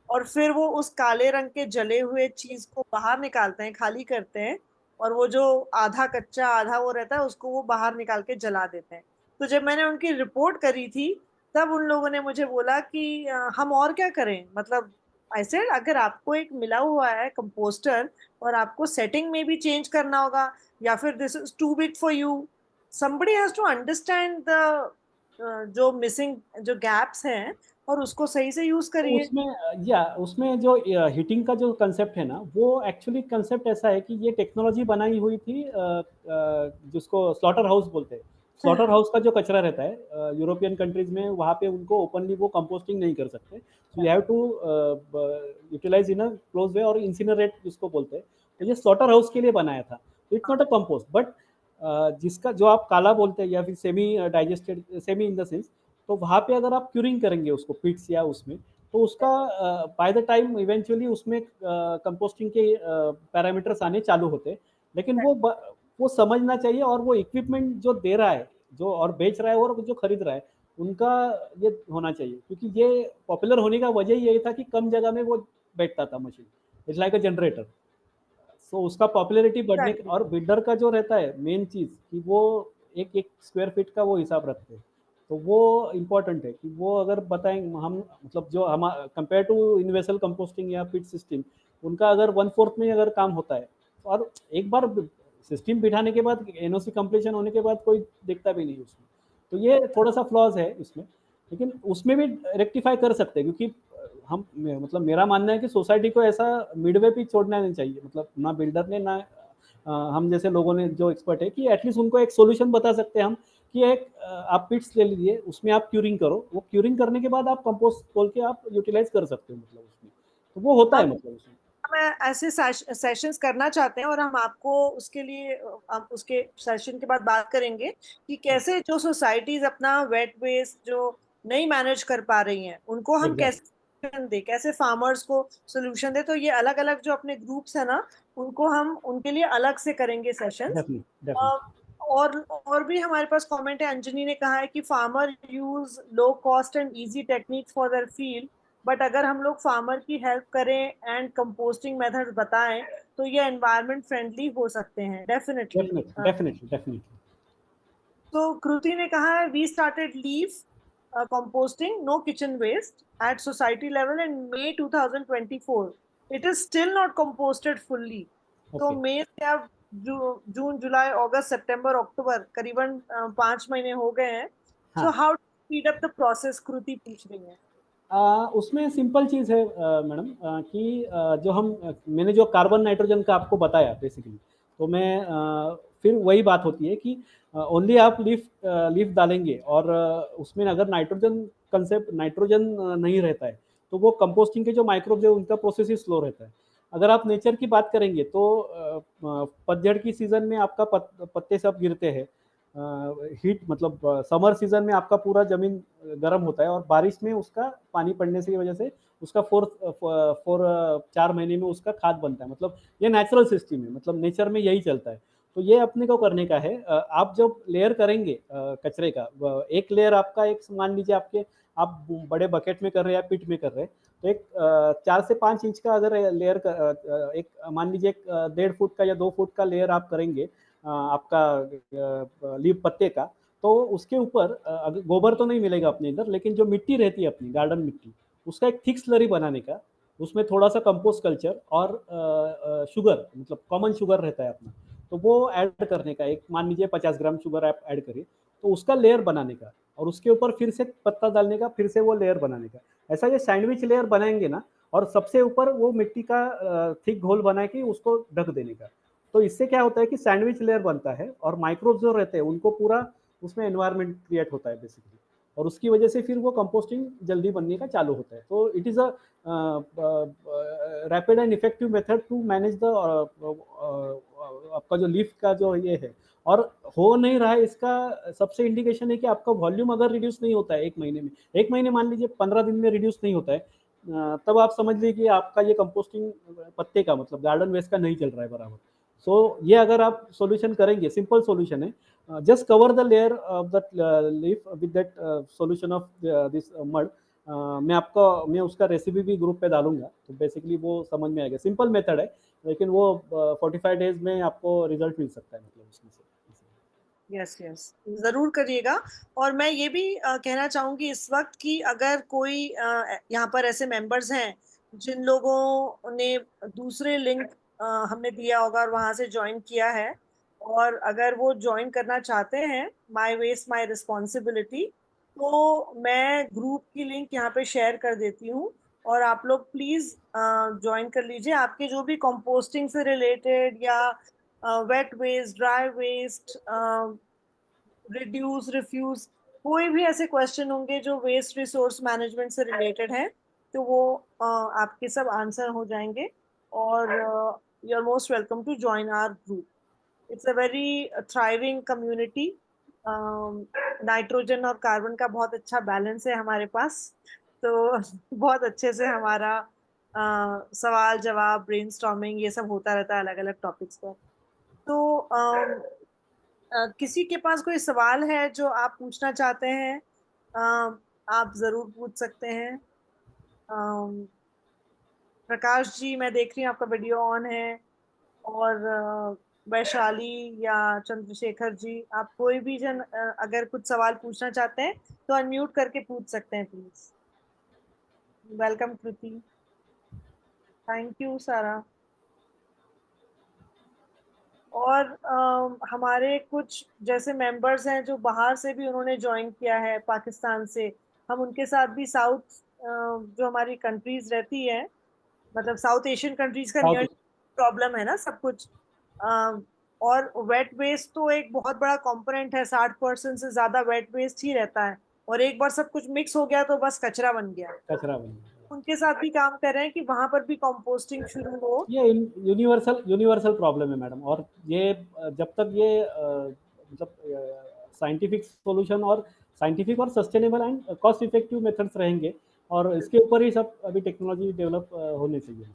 और फिर वो उस काले रंग के जले हुए चीज को बाहर निकालते हैं, खाली करते हैं, और वो जो आधा कच्चा आधा वो रहता है उसको वो बाहर निकाल के जला देते हैं। तो जब मैंने उनकी रिपोर्ट करी थी तब उन लोगों ने मुझे बोला कि हम और क्या करें, मतलब ऐसे अगर आपको एक मिला हुआ है कंपोस्टर और आपको सेटिंग में भी चेंज करना होगा, या फिर this is too big for you, somebody has to understand the जो मिसिंग जो गैप्स हैं, और उसको सही से यूज तो करिए। उसमें जो हीटिंग का जो कंसेप्ट है ना, वो एक्चुअली कंसेप्ट ऐसा है कि ये टेक्नोलॉजी बनाई हुई थी, जिसको स्लॉटर हाउस बोलते हैं। स्लॉटर हाउस का जो कचरा रहता है यूरोपियन कंट्रीज में, वहाँ पे उनको ओपनली वो कंपोस्टिंग नहीं कर सकते, so you have to utilise in a close way और इंसिनरेट जिसको बोलते हैं। तो ये स्लॉटर हाउस के लिए बनाया था, it's not a compost, but जिसका जो आप काला बोलते हैं या फिर semi digested, semi in the sense, तो वहाँ पे अगर आप क्यूरिंग करेंगे उसको पिट्स या उसमें, तो उसका बाय द टाइम इवेंचुअली उसमें कंपोस्टिंग के पैरामीटर्स आने चालू होते, लेकिन वो समझना चाहिए, और वो इक्विपमेंट जो दे रहा है, जो और बेच रहा है और जो खरीद रहा है, उनका ये होना चाहिए, क्योंकि ये पॉपुलर होने का वजह यही था कि कम जगह में वो बैठता था machine, it's like a generator. So उसका पॉपुलैरिटी बढ़ने, Exactly. और बिल्डर का जो रहता है मेन चीज़ कि वो एक एक स्क्वायर फीट का वो हिसाब रखते हैं, तो वो इम्पोर्टेंट है कि वो अगर बताएं हम, मतलब जो हम कंपेयर टू यूनिवर्सल कंपोस्टिंग या पिट सिस्टम, उनका अगर 1/4 में अगर काम होता है, और एक बार सिस्टम बिठाने के बाद एनओसी कंप्लीशन होने के बाद कोई देखता भी नहीं उसमें, तो ये थोड़ा सा फ्लॉज है इसमें, लेकिन उसमें भी रेक्टिफाई कर सकते हैं, क्योंकि हम, मतलब मेरा मानना है कि सोसाइटी को ऐसा मिडवे पे छोड़ना नहीं चाहिए, मतलब ना बिल्डर ने ना हम जैसे लोगों ने जो एक्सपर्ट है, कि एटलीस्ट उनको एक सॉल्यूशन बता सकते हैं हम कि एक आप पिट्स ले लीजिए, उसमें आप क्यूरिंग करो, वो क्यूरिंग करने के बाद आप कंपोस्ट खोल के आप यूटिलाइज कर सकते हो, मतलब उसमें तो वो होता है, हम मतलब उसमें। हम ऐसे सेशंस करना चाहते हैं, और हम आपको उसके लिए हम उसके सेशन के बाद बात करेंगे कि कैसे जो सोसाइटीज अपना वेट वेस्ट जो नहीं मैनेज कर पा रही हैं उनको हम कैसे एग्जैक्टली, solution दे, कैसे फार्मर्स को सोल्यूशन दे। तो ये अलग अलग जो अपने ग्रुप्स है ना, उनको हम उनके लिए अलग से करेंगे सेशंस। Definitely definitely. और भी हमारे पास कमेंट है, अंजनी ने कहा है कि farmer use low cost and easy techniques for their field, but अगर हम लोग फार्मर की हेल्प करें एंड कंपोस्टिंग मेथड्स बताएं तो ये एनवायरनमेंट फ्रेंडली हो सकते हैं डेफिनेटली। Definitely definitely definitely. तो कृति ने कहा है we started leaf composting no kitchen waste at society level in May 2024. It is still not composted fully. तो ओके। मई से अब जून जुलाई अगस्त सितंबर अक्टूबर करीबन 5 महीने हो गए हैं। सो हाँ, how to speed up the process, Kriti पूछ रही है। उसमें सिंपल चीज़ है मैडम, कि जो हम मैंने जो कार्बन नाइट्रोजन का आपको बताया बेसिकली, तो मैं फिर वही बात होती है कि ओनली आप लीफ डालेंगे और उसमें अगर नाइट्रोजन नहीं रहता है तो वो कंपोस्टिंग के जो माइक्रोब्स है उनका प्रोसेस ही स्लो रहता है। अगर आप नेचर की बात करेंगे तो पतझड़ की सीजन में आपका पत्ते सब गिरते हैं, हीट मतलब समर सीजन में आपका पूरा जमीन गर्म होता है और बारिश में उसका पानी पड़ने की वजह से उसका फोर 4 महीने में उसका खाद बनता है। मतलब ये नेचुरल सिस्टम है, मतलब नेचर में यही चलता है। तो ये अपने को करने का है। आप जब लेयर करेंगे कचरे का, एक लेयर आपका, एक मान लीजिए आपके आप बड़े बकेट में कर रहे हैं या पिट में कर रहे हैं, तो एक 4 से 5 इंच का अगर लेयर एक मान लीजिए एक 1.5 फुट का या 2 फुट का लेयर आप करेंगे आपका लीव पत्ते का, तो उसके ऊपर गोबर तो नहीं मिलेगा अपने इधर, लेकिन जो मिट्टी रहती है अपनी गार्डन मिट्टी, उसका एक थिक स्लरी बनाने का, उसमें थोड़ा सा कंपोस्ट कल्चर और शुगर मतलब कॉमन शुगर रहता है अपना, तो वो ऐड करने का, एक मान लीजिए 50 ग्राम शुगर आप ऐड करिए, तो उसका लेयर बनाने का और उसके ऊपर फिर से पत्ता डालने का, फिर से वो लेयर बनाने का, ऐसा ये सैंडविच लेयर बनाएंगे ना, और सबसे ऊपर वो मिट्टी का थिक घोल बना के उसको ढक देने का। तो इससे क्या होता है कि सैंडविच लेयर बनता है और माइक्रोब्स जो रहते हैं उनको पूरा उसमें एनवायरनमेंट क्रिएट होता है बेसिकली, और उसकी वजह से फिर वो कंपोस्टिंग जल्दी बनने का चालू होता है। तो it is a rapid and effective method to manage the आपका जो लीफ का जो ये है। और हो नहीं रहा है इसका सबसे इंडिकेशन है कि आपका वॉल्यूम अगर रिड्यूस नहीं होता है 1 महीने में, 1 महीने मान लीजिए 15 दिन में रिड्यूस नहीं होता है, तब आप समझ लीजिए कि आपका ये कंपोस्टिंग पत्ते का मतलब गार्डन वेस्ट का नहीं चल रहा है बराबर। सो ये अगर आप सॉल्यूशन करेंगे, सिंपल सॉल्यूशन है, just cover the layer of the leaf with that solution of this mud. मैं उसका रेसिपी भी ग्रुप पे डालूंगा, तो बेसिकली वो समझ में आएगा, सिंपल मेथड है, लेकिन वो 45 डेज में आपको रिजल्ट मिल सकता है मतलब उसमें से। यस यस, जरूर करिएगा। और मैं ये भी कहना चाहूंगी इस वक्त कि अगर कोई यहाँ पर ऐसे मेंबर्स हैं जिन लोगों ने दूसरे लिंक हमने दिया होगा और वहां से ज्वाइन किया है, और अगर वो ज्वाइन करना चाहते हैं माय वेस्ट माय रिस्पॉन्सिबिलिटी, तो मैं ग्रुप की लिंक यहाँ पे शेयर कर देती हूँ, और आप लोग प्लीज ज्वाइन कर लीजिए। आपके जो भी कंपोस्टिंग से रिलेटेड या wet waste, dry waste, reduce, refuse, कोई भी ऐसे क्वेश्चन होंगे जो वेस्ट रिसोर्स मैनेजमेंट से रिलेटेड है, तो वो आपके सब आंसर हो जाएंगे। और you are most welcome to join our group. It's a very thriving community. Nitrogen और कार्बन का बहुत अच्छा बैलेंस है हमारे पास, तो बहुत अच्छे से हमारा सवाल जवाब, ब्रेनस्टॉर्मिंग, ये सब होता रहता है अलग अलग टॉपिक्स पर। तो किसी के पास कोई सवाल है जो आप पूछना चाहते हैं, आप जरूर पूछ सकते हैं। अम, प्रकाश जी, मैं देख रही हूँ आपका वीडियो ऑन है। और वैशाली या चंद्रशेखर जी, आप कोई भी जन अगर कुछ सवाल पूछना चाहते हैं तो अनम्यूट करके पूछ सकते हैं please. Welcome Kriti. Thank you सारा। और हमारे कुछ जैसे मेंबर्स हैं जो बाहर से भी उन्होंने ज्वाइन किया है, पाकिस्तान से। हम उनके साथ भी साउथ जो हमारी कंट्रीज रहती है, मतलब साउथ एशियन कंट्रीज का नियर साउथ प्रॉब्लम है ना सब कुछ। अ, और वेट वेस्ट तो एक बहुत बड़ा कंपोनेंट है, 60% से ज्यादा वेट वेस्ट ही रहता है, और एक बार सब कुछ मिक्स हो गया तो बस कचरा बन गया। कचरा बन गया। उनके साथ भी काम कर रहे हैं कि वहां पर भी कंपोस्टिंग शुरू हो। ये यूनिवर्सल यूनिवर्सल प्रॉब्लम है मैडम, और ये जब तक ये मतलब साइंटिफिक सॉल्यूशन और साइंटिफिक और sustainable and cost effective methods रहेंगे, और इसके ऊपर ही सब अभी टेक्नोलॉजी डेवलप होने चाहिए।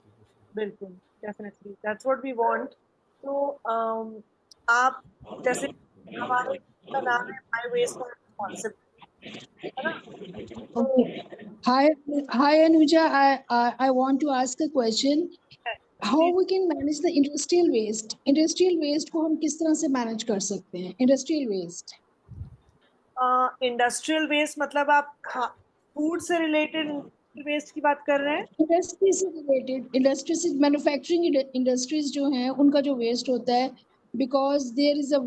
बिल्कुल, definitely that's what we want. तो आप जैसे, हमारे का नाम है माय वेस्ट माय रिस्पांसिबिलिटी, है ना? तो Okay. Hi, Anuja. I want to ask a question. How we can manage the industrial waste? Industrial waste को हम किस तरह से manage कर सकते हैं? Industrial waste. इंडस्ट्रियल वेस्ट मतलब आप फूड से रिलेटेड वेस्ट की बात कर रहे हैं? इंडस्ट्री से रिलेटेड, इंडस्ट्री से मैन्युफैक्चरिंग इंडस्ट्रीज जो हैं उनका जो वेस्ट होता है, because there is a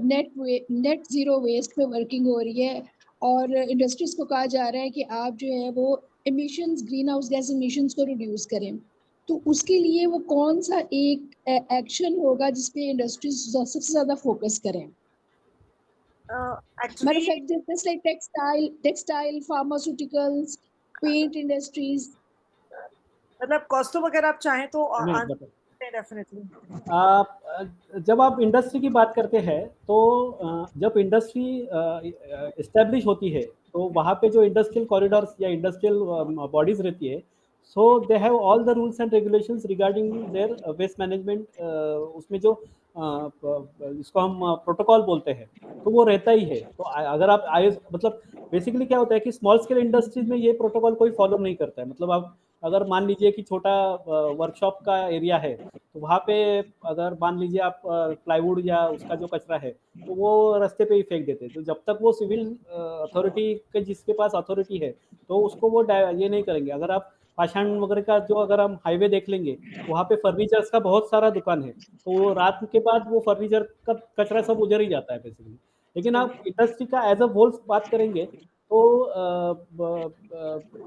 net zero waste पे वर्किंग हो रही है, और इंडस्ट्रीज को कहा जा रहा है कि आप जो है वो emissions, green house gas emissions को रिड्यूस करें। तो उसके लिए वो कौन सा एक एक्शन होगा जिसपे इंडस्ट्रीज सबसे ज्यादा फोकस करें? Actually Manufacturing just like textile, pharmaceuticals, paint industries. मतलब कॉस्ट्यूम अगर आप चाहें तो मैं आंसर बता डेफिनेटली। जब आप इंडस्ट्री की बात करते हैं तो जब इंडस्ट्री इस्टेब्लिश होती है तो वहाँ पे जो इंडस्ट्रियल कॉरिडोर्स या इंडस्ट्रियल बॉडीज रहती है, so they have all the rules and regulations regarding their waste management. उसमें जो इसको हम प्रोटोकॉल बोलते हैं तो वो रहता ही है। तो अगर आप आए मतलब बेसिकली क्या होता है कि स्मॉल स्केल इंडस्ट्रीज में ये प्रोटोकॉल कोई फॉलो नहीं करता है। मतलब आप अगर मान लीजिए कि छोटा वर्कशॉप का एरिया है तो वहाँ पे अगर मान लीजिए आप प्लाईवुड या उसका जो कचरा है तो वो रास्ते पे ही फेंक देते हैं। तो जब तक वो सिविल अथॉरिटी के जिसके पास अथॉरिटी है तो उसको वो ये नहीं करेंगे। अगर आप पाषाण वगैरह का जो अगर हम हाईवे देख लेंगे वहाँ पे फर्नीचर्स का बहुत सारा दुकान है, तो वो रात के बाद वो फर्नीचर का कचरा सब उजर ही जाता है बेसिकली। लेकिन आप इंडस्ट्री का एज अ होल बात करेंगे तो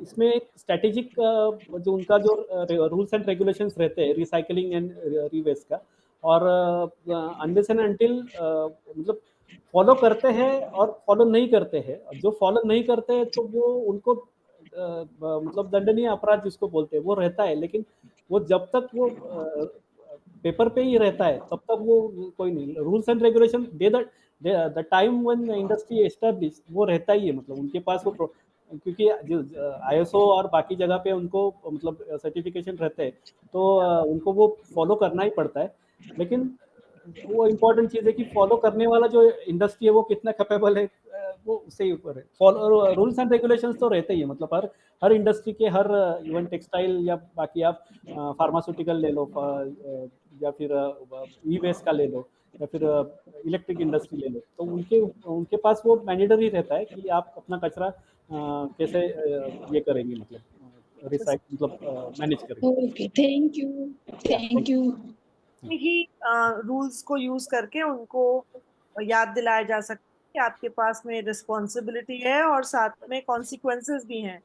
इसमें एक स्ट्रेटेजिक जो उनका जो रूल्स एंड रेगुलेशंस रहते हैं रिसाइकलिंग एंड रीवेस्ट का, और अनलेस एंड अनटिल मतलब फॉलो करते हैं और फॉलो नहीं करते हैं। जो फॉलो नहीं करते हैं तो वो उनको मतलब दंडनीय अपराध जिसको बोलते हैं वो रहता है। लेकिन वो जब तक वो पेपर पे ही रहता है तब तक वो कोई नहीं। Rules and regulation the time when industry establish वो रहता ही है। मतलब उनके पास वो क्योंकि जो आईएसओ और बाकी जगह पे उनको मतलब सर्टिफिकेशन रहते हैं तो उनको वो फॉलो करना ही पड़ता है। लेकिन वो इम्पोर्टेंट चीज़ है कि फॉलो करने वाला जो इंडस्ट्री है वो कितना कैपेबल है, वो उससे ही ऊपर है। फॉलो रूल्स एंड रेगुलेशंस तो रहते ही है। मतलब हर इंडस्ट्री के हर इवन टेक्सटाइल या बाकी आप फार्मास्यूटिकल ले लो या फिर ई वेस्ट का ले लो या फिर इलेक्ट्रिक इंडस्ट्री ले लो, तो उनके उनके पास वो मैंडेटरी रहता है कि आप अपना कचरा कैसे ये करेंगे, मतलब रिसाइकल मतलब मैनेज करेंगे। Okay, thank you. Thank you. He rules को यूज करके उनको याद दिलाया जा सकता है कि आपके पास में रिस्पॉन्सिबिलिटी है और साथ में कॉन्सिक्वेंसेस भी हैं।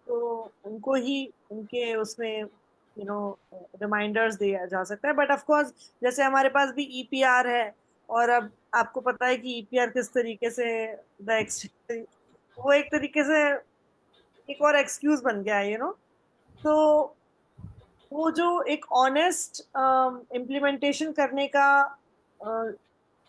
तो उनको ही उनके उसमें रिमाइंडर्स दिया जा सकता है। बट ऑफ कोर्स जैसे हमारे पास भी ईपीआर है, और अब आपको पता है कि ईपीआर किस तरीके से वो एक तरीके से एक और एक्सक्यूज बन गया है तो वो जो एक ऑनेस्ट इम्प्लीमेंटेशन करने का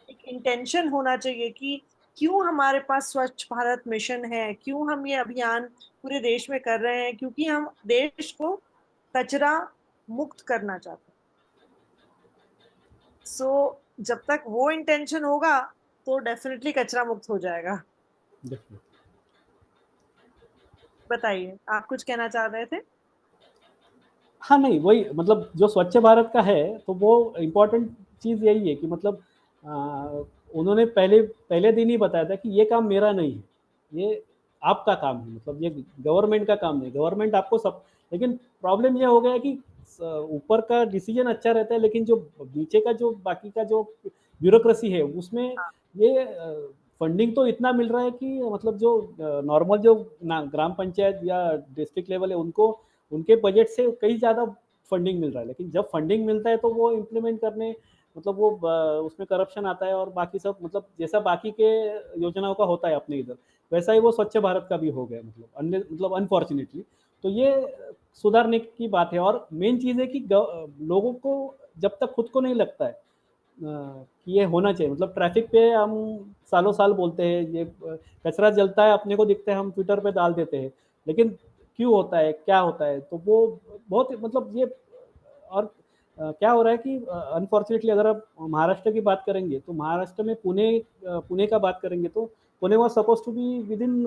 एक इंटेंशन होना चाहिए कि क्यों हमारे पास स्वच्छ भारत मिशन है, क्यों हम ये अभियान पूरे देश में कर रहे हैं, क्योंकि हम देश को कचरा मुक्त करना चाहते हैं। सो जब तक वो इंटेंशन होगा तो डेफिनेटली कचरा मुक्त हो जाएगा। बताइए, आप कुछ कहना चाह रहे थे? हाँ नहीं, वही मतलब जो स्वच्छ भारत का है तो वो इम्पोर्टेंट चीज़ यही है कि मतलब उन्होंने पहले पहले दिन ही बताया था कि ये काम मेरा नहीं है, ये आपका काम है। मतलब ये गवर्नमेंट का काम नहीं, गवर्नमेंट आपको सब। लेकिन प्रॉब्लम ये हो गया कि ऊपर का डिसीजन अच्छा रहता है लेकिन जो नीचे का जो बाकी का जो ब्यूरोक्रेसी है उसमें ये फंडिंग तो इतना मिल रहा है कि मतलब जो नॉर्मल जो ग्राम पंचायत या डिस्ट्रिक्ट लेवल है उनको उनके बजट से कई ज़्यादा फंडिंग मिल रहा है। लेकिन जब फंडिंग मिलता है तो वो इम्प्लीमेंट करने मतलब वो उसमें करप्शन आता है और बाकी सब मतलब जैसा बाकी के योजनाओं का होता है अपने इधर, वैसा ही वो स्वच्छ भारत का भी हो गया मतलब अनफॉर्चुनेटली। तो ये सुधारने की बात है। और मेन चीज़ है कि लोगों को जब तक खुद को नहीं लगता है कि ये होना चाहिए। मतलब ट्रैफिक पे हम सालों साल बोलते हैं ये कचरा जलता है अपने को दिखता है हम ट्विटर पे डाल देते हैं, लेकिन क्यों होता है क्या होता है तो वो बहुत मतलब ये। और क्या हो रहा है कि अनफॉर्चुनेटली अगर आप महाराष्ट्र की बात करेंगे तो महाराष्ट्र में पुणे का बात करेंगे तो Pune was suppose to be with in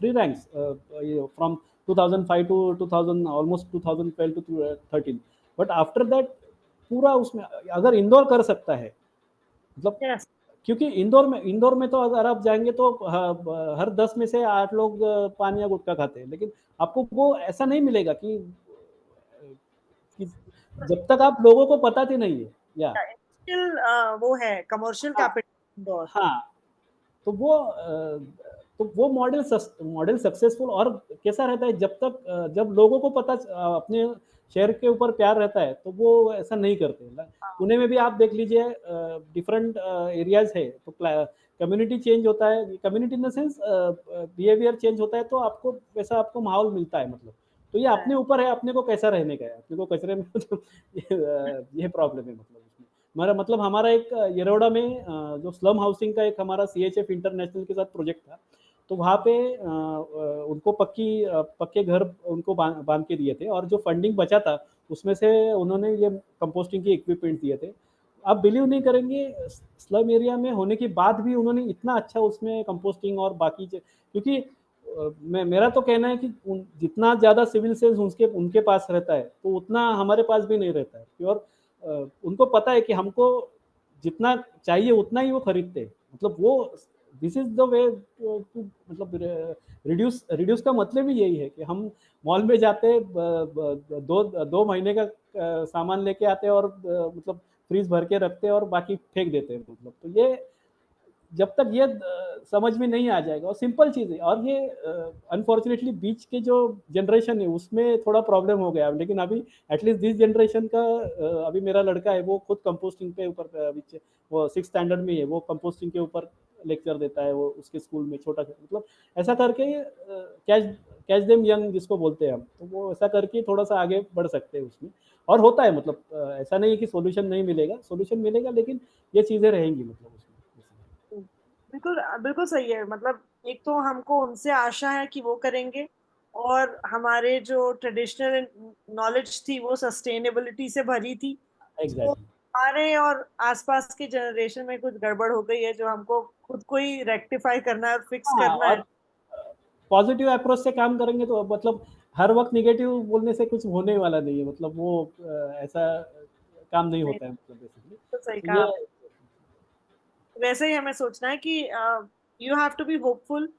3 ranks from 2005 to 2000 almost 2012 to 13। But after that पूरा उसमें अगर इंदौर कर सकता है मतलब यस, क्योंकि इंदौर में तो अगर आप जाएंगे तो हर 10 में से 8 लोग पान या गुटखा खाते हैं। लेकिन आपको वो ऐसा नहीं मिलेगा कि जब तक आप लोगों को बताते नहीं है या स्टिल वो है कमर्शियल हाँ कैपिटल इंदौर। हाँ, तो वो मॉडल सक्सेसफुल और कैसा रहता है जब तक जब लोगों को पता अपने शेयर के ऊपर प्यार रहता है तो वो ऐसा नहीं करते। पुणे में भी आप देख लीजिए, डिफरेंट एरियाज है तो कम्युनिटी चेंज होता है, community in the sense behaviour change होता है, तो आपको वैसा आपको माहौल मिलता है मतलब। तो ये अपने ऊपर है, अपने को कैसा रहने का है, अपने को कचरे में मतलब ये प्रॉब्लम है मतलब उसमें। हमारा मतलब हमारा एक येरौड़ा में जो स्लम हाउसिंग का एक हमारा CHF इंटरनेशनल के साथ प्रोजेक्ट था, तो वहाँ पे उनको पक्के घर उनको बांध के दिए थे, और जो फंडिंग बचा था उसमें से उन्होंने ये कंपोस्टिंग की इक्विपमेंट दिए थे। आप बिलीव नहीं करेंगे, स्लम एरिया में होने के बाद भी उन्होंने इतना अच्छा उसमें कंपोस्टिंग और बाकी क्योंकि मेरा तो कहना है कि जितना ज़्यादा सिविल सेंस उनके पास रहता है तो उतना हमारे पास भी नहीं रहता है प्योर। उनको पता है कि हमको जितना चाहिए उतना ही वो खरीदते हैं, मतलब वो this is the way to मतलब रिड्यूस का मतलब ही यही है कि हम मॉल में जाते दो महीने का सामान लेके आते हैं और मतलब फ्रीज भर के रखते हैं और बाकी फेंक देते हैं मतलब। तो ये जब तक ये समझ में नहीं आ जाएगा, और सिंपल चीज़ है, और ये अनफॉर्चुनेटली बीच के जो जनरेशन है उसमें थोड़ा प्रॉब्लम हो गया, लेकिन अभी एटलीस्ट दिस जनरेशन का अभी मेरा लड़का है वो खुद कंपोस्टिंग पे ऊपर वो 6th स्टैंडर्ड में है, वो कंपोस्टिंग के ऊपर लेक्चर देता है वो उसके स्कूल में, छोटा मतलब ऐसा करके कैच कैच देम यंग जिसको बोलते हैं हम, तो वो ऐसा करके थोड़ा सा आगे बढ़ सकते हैं उसमें। और होता है मतलब ऐसा नहीं है कि सोल्यूशन नहीं मिलेगा, सोल्यूशन मिलेगा, लेकिन ये चीज़ें रहेंगी मतलब उसमें। बिल्कुल बिल्कुल सही है। मतलब एक तो हमको उनसे आशा है कि वो करेंगे, और हमारे जो ट्रेडिशनल नॉलेज थी वो सस्टेनेबिलिटी से भरी थी। तो एग्जैक्टली। हमारे और आसपास की जनरेशन में कुछ गड़बड़ हो गई है जो हमको खुद को ही रेक्टिफाई करना है और फिक्स हाँ, करना है। और पॉजिटिव अप्रोच से काम करेंगे तो मतलब हर वक्त निगेटिव बोलने से कुछ होने वाला नहीं है, मतलब वो ऐसा काम नहीं नहीं, होता है मतलब बेसिकली। तो सही तो कहा ये आपने। वैसे ही हमें सोचना है कि you have to be hopeful,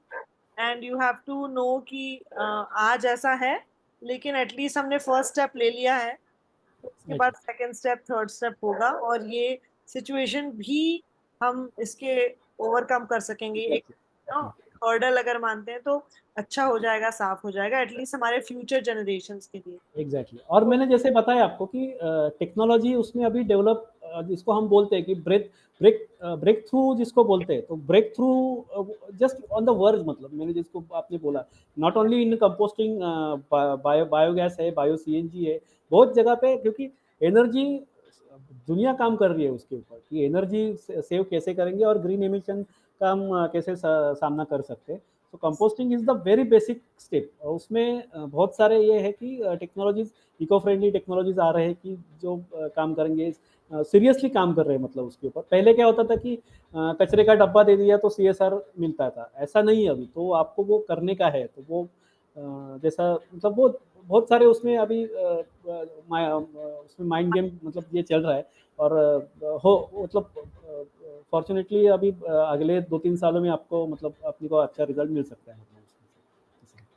and you have to know कि आज ऐसा है, लेकिन एटलीस्ट हमने फर्स्ट स्टेप ले लिया है। तो उसके बाद सेकंड स्टेप, थर्ड स्टेप होगा, और ये सिचुएशन भी हम इसके ओवरकम कर सकेंगे। एक हर्डल अगर मानते हैं तो अच्छा हो जाएगा, साफ हो जाएगा, एटलीस्ट हमारे फ्यूचर जनरेशंस के लिए। एग्जैक्टली। और तो मैंने जैसे बताया आपको कि टेक्नोलॉजी उसमें अभी डेवलप, जिसको हम बोलते हैं कि ब्रेक थ्रू जिसको बोलते हैं, तो break through just on the verge, मतलब मैंने जिसको आपने बोला, not only in composting, biogas है, बायो CNG है, बहुत जगह पे, क्योंकि एनर्जी दुनिया काम कर रही है उसके ऊपर कि एनर्जी सेव कैसे करेंगे और ग्रीन एमिशन का हम कैसे सामना कर सकते हैं। तो composting is the very basic step. उसमें बहुत सारे ये है कि टेक्नोलॉजीज, इको फ्रेंडली टेक्नोलॉजीज आ रहे हैं कि जो काम करेंगे, सीरियसली काम कर रहे हैं मतलब उसके ऊपर। पहले क्या होता था कि कचरे का डब्बा दे दिया तो CSR मिलता था, ऐसा नहीं है अभी, तो आपको वो करने का है, तो वो जैसा मतलब वो बहुत सारे उसमें अभी उसमें माइंड गेम मतलब ये चल रहा है। और हो मतलब फॉर्चुनेटली अभी अगले 2-3 सालों में आपको मतलब अपने को अच्छा रिजल्ट मिल सकता है मतलब उसमें।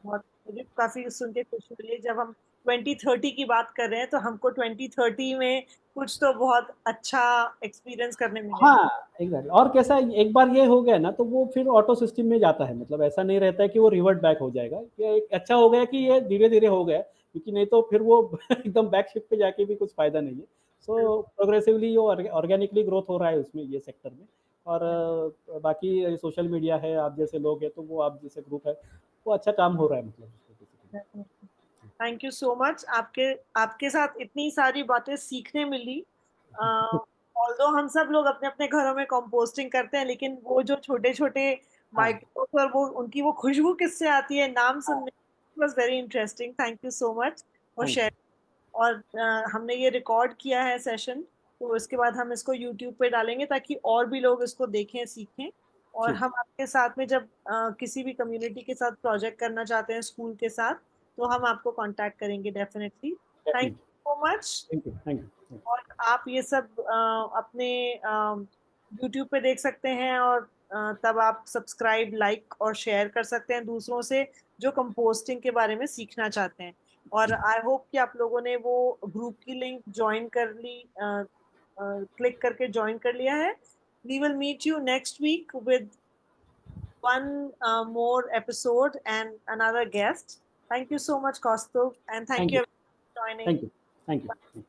बहुत, मुझे काफी सुन के खुशी मिली। जब हम 2030 की बात कर रहे हैं तो हमको 2030 में कुछ तो बहुत अच्छा एक्सपीरियंस करने मिलेगा। हाँ, एग्जैक्टली। और कैसा है, एक बार ये हो गया ना तो वो फिर ऑटो सिस्टम में जाता है, मतलब ऐसा नहीं रहता है कि वो रिवर्ट बैक हो जाएगा। ये एक अच्छा हो गया कि ये धीरे धीरे हो गया, क्योंकि नहीं तो फिर वो एकदम बैक शिफ्ट पे जाके भी कुछ फायदा नहीं है। सो प्रोग्रेसिवली वो ऑर्गेनिकली ग्रोथ हो रहा है उसमें, ये सेक्टर में। और बाकी सोशल मीडिया है, आप जैसे लोग हैं तो वो आप जैसे ग्रुप है, वो अच्छा काम हो रहा है मतलब उसमें। Thank you so much. आपके आपके साथ इतनी सारी बातें सीखने मिली। ऑल्दो हम सब लोग अपने अपने घरों में कंपोस्टिंग करते हैं, लेकिन वो जो छोटे छोटे हाँ, माइक्रोब्स और वो उनकी वो खुशबू किससे आती है, नाम सुनने was very interesting. Thank you so much for thank share. और हमने ये रिकॉर्ड किया है सेशन, तो इसके बाद हम इसको यूट्यूब पे डालेंगे ताकि और भी लोग इसको देखें, सीखें। और ठीक। हम आपके साथ में जब किसी भी कम्युनिटी के साथ प्रोजेक्ट करना चाहते हैं स्कूल के साथ, तो हम आपको कांटेक्ट करेंगे definitely. Thank definitely. You so much. Thank you, thank you. और आप ये सब अपने यूट्यूब पे देख सकते हैं, और तब आप सब्सक्राइब, लाइक और शेयर कर सकते हैं दूसरों से जो कंपोस्टिंग के बारे में सीखना चाहते हैं। और आई होप कि आप लोगों ने वो ग्रुप की लिंक ज्वाइन कर ली, क्लिक करके ज्वाइन कर लिया है। We will meet you next week with one more episode and another guest. Thank you so much, Kaustubh, and thank thank you you, everyone for joining. Thank you. Thank you.